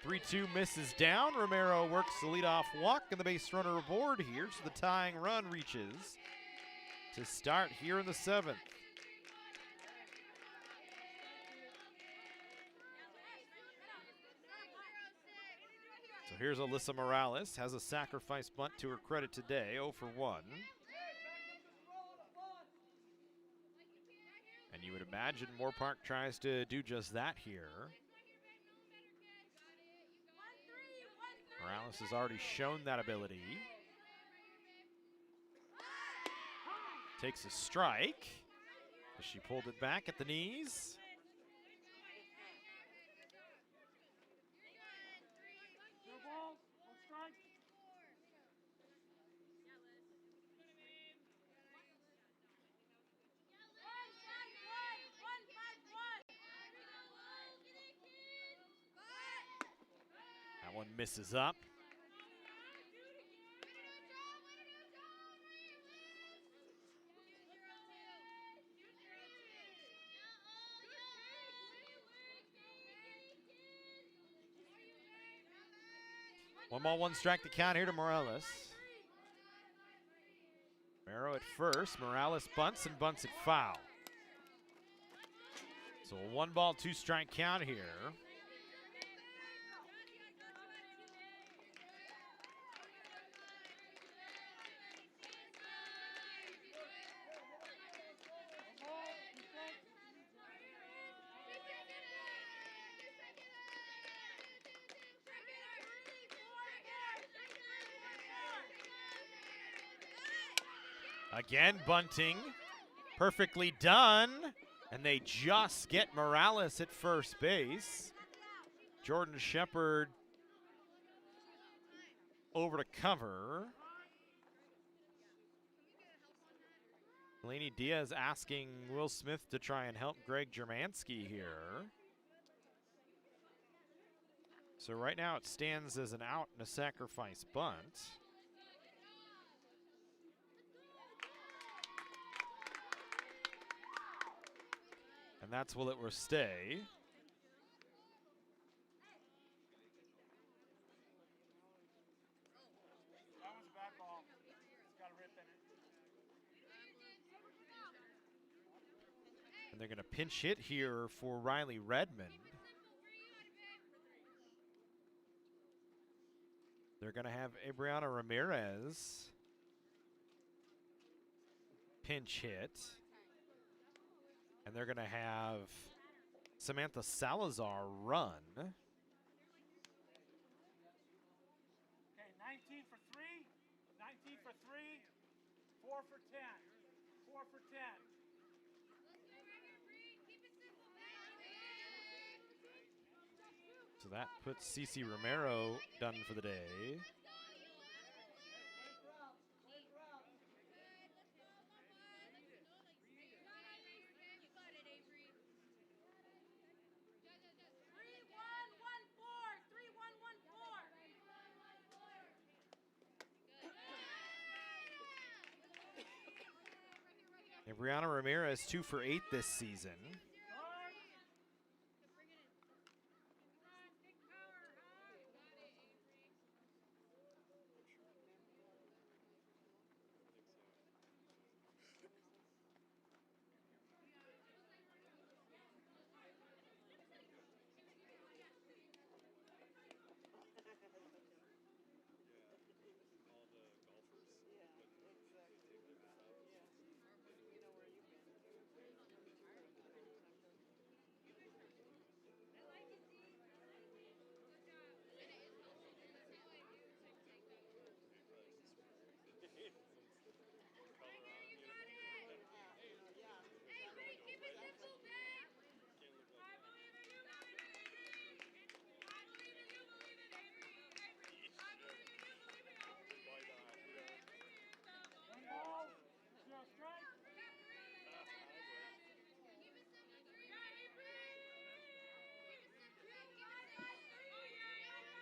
3-2 misses down. Romero works the leadoff walk, and the base runner aboard here, so the tying run reaches to start here in the 7th. So here's Alyssa Morales, has a sacrifice bunt to her credit today, 0 for 1. And you would imagine Moorpark tries to do just that here. Morales has already shown that ability. Takes a strike. She pulled it back at the knees. That one misses up. One ball, 1 strike to count here to Morales. Romero at first. Morales bunts and bunts it foul. So a 1 ball, 2 strike count here. Again, bunting, perfectly done, and they just get Morales at first base. Jordan Shepard over to cover. Delaney Diaz asking Will Smith to try and help Greg Germansky here. So right now it stands as an out and a sacrifice bunt. And that's will it or stay. That one's a bad ball. It's got a rip in it. And they're going to pinch hit here for Riley Redmond. They're going to have Abriana Ramirez pinch hit. And they're going to have Samantha Salazar run. Okay, 19 for 3, 19 for 3, 4 for 10, 4 for 10. So that puts CC Romero done for the day. Brianna Ramirez 2 for 8 this season.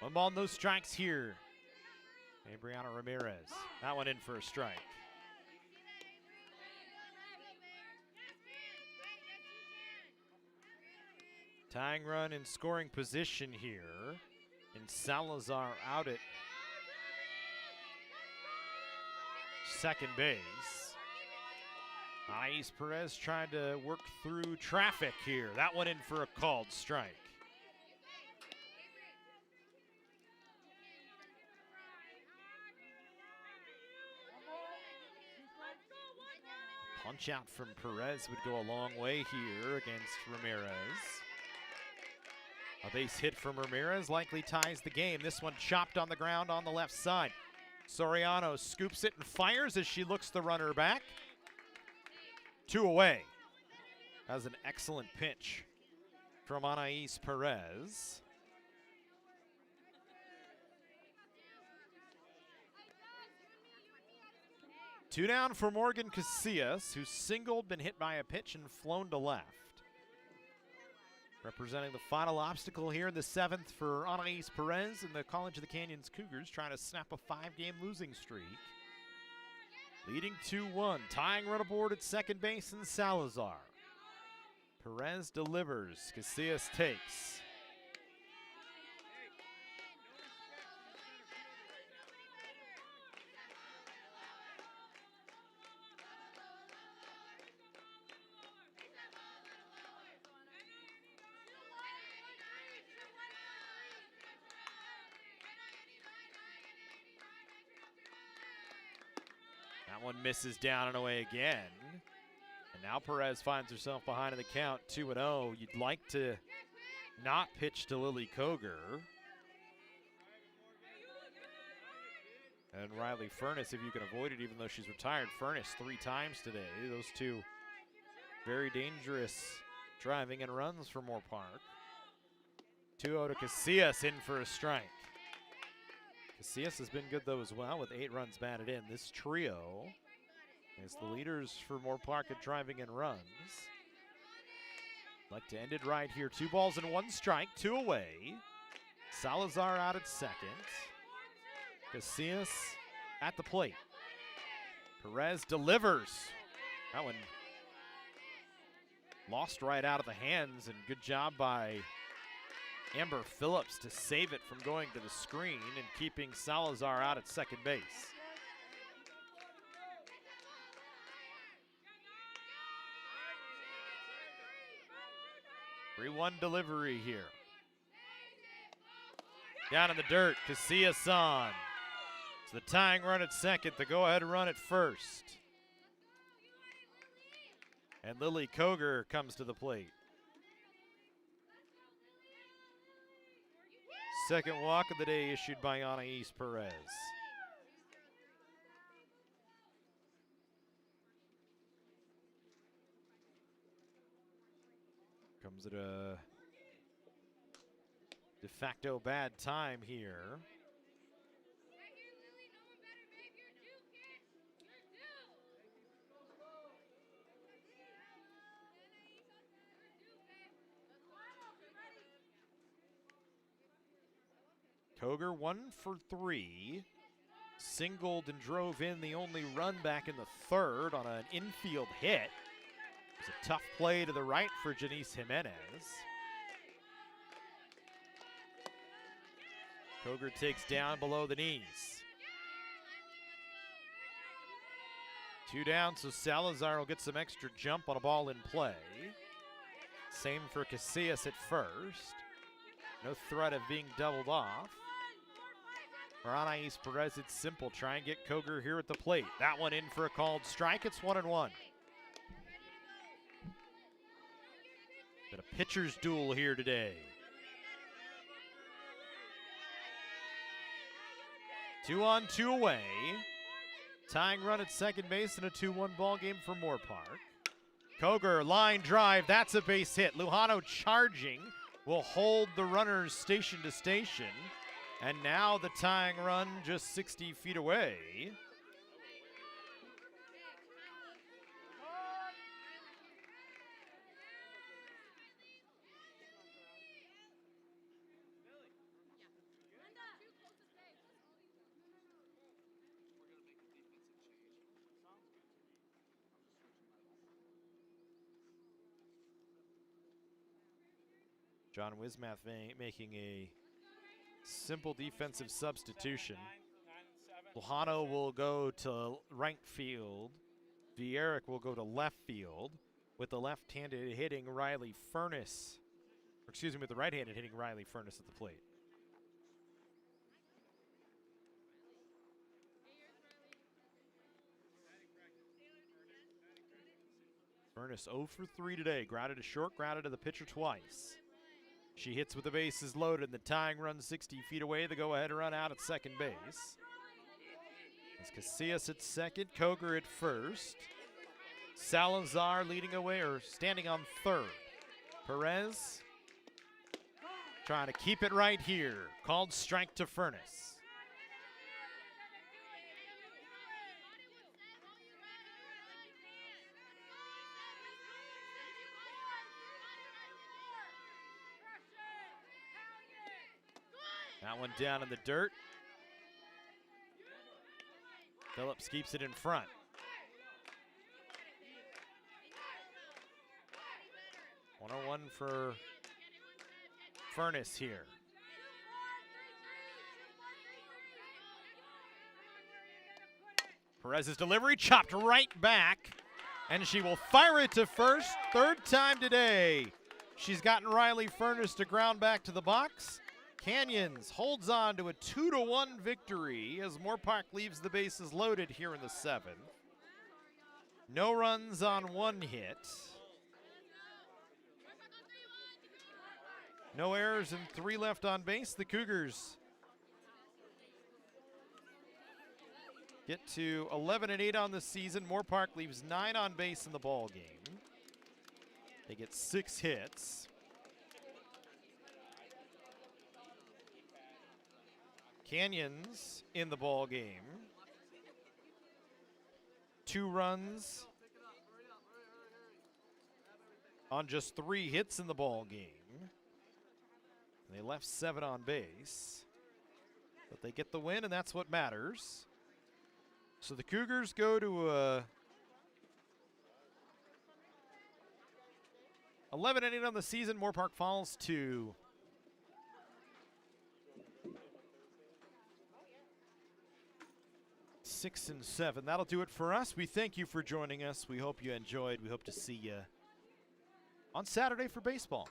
One ball, no strikes here. Adriana Ramirez. That one in for a strike. Tying run in scoring position here. And Salazar out at second base. Anaís Perez trying to work through traffic here. That one in for a called strike. Punch out from Perez would go a long way here against Ramirez. A base hit from Ramirez likely ties the game. This one chopped on the ground on the left side. Soriano scoops it and fires as she looks the runner back. 2 away. That was an excellent pitch from Anaís Perez. Two down for Morgan Casillas, who singled, been hit by a pitch, and flown to left. Representing the final obstacle here in the 7th for Anaís Perez and the College of the Canyons Cougars, trying to snap a 5-game losing streak. Leading 2-1, tying run aboard at second base in Salazar. Perez delivers, Casillas takes. That one misses down and away again. And now Perez finds herself behind in the count, 2-0. You'd like to not pitch to Lily Coger. And Riley Furness, if you can avoid it, even though she's retired. Furness 3 times today. Those two very dangerous driving and runs for Moorpark. 2-0 to Casillas, in for a strike. Casillas has been good, though, as well, with 8 runs batted in. This trio is the leaders for Moorpark at driving and runs. Like to end it right here. 2 balls and 1 strike, 2 away. Salazar out at second. Casillas at the plate. Perez delivers. That one lost right out of the hands, and good job by Amber Phillips to save it from going to the screen and keeping Salazar out at second base. Three-one delivery here. Down in the dirt, Casillas on. It's the tying run at second, the go-ahead run at first. And Lily Coger comes to the plate. Second walk of the day issued by Anaís Perez. Comes at a de facto bad time here. Coger 1 for 3. Singled and drove in the only run back in the 3rd on an infield hit. It was a tough play to the right for Janice Jimenez. Coger takes down below the knees. 2 down, so Salazar will get some extra jump on a ball in play. Same for Casillas at first. No threat of being doubled off. For Anaís Perez, it's simple. Try and get Coger here at the plate. That one in for a called strike. It's 1-1. Been a pitcher's duel here today. 2 on, 2 away. Tying run at second base in a 2-1 ball game for Moorpark. Coger, line drive. That's a base hit. Lujano charging will hold the runners station to station. And now the tying run just 60 feet away. John Wismath making a simple defensive substitution. 9 and 7. Lujano will go to right field. Vierick will go to left field with the left-handed hitting Riley Furness. Or excuse me, with the right-handed hitting Riley Furness at the plate. Furness 0 for 3 today. Grounded to short, grounded to the pitcher twice. She hits with the bases loaded, and the tying run 60 feet away. The go-ahead run out at second base. It's Casillas at second, Coger at first. Salazar leading away or standing on third. Perez trying to keep it right here. Called strike to Furness. That one down in the dirt. Phillips keeps it in front. One for Furness here. Perez's delivery chopped right back, and she will fire it to first. Third time today. She's gotten Riley Furness to ground back to the box. Canyons holds on to a 2-1 victory as Moorpark leaves the bases loaded here in the 7th. No runs on one hit. No errors and 3 left on base. The Cougars get to 11-8 on the season. Moorpark leaves 9 on base in the ball game. They get 6 hits. Canyons in the ball game. 2 runs on just 3 hits in the ball game. They left 7 on base, but they get the win, and that's what matters. So the Cougars go to 11-8 on the season. Moorpark falls to 6-7. That'll do it for us. We thank you for joining us. We hope you enjoyed. We hope to see you on Saturday for baseball.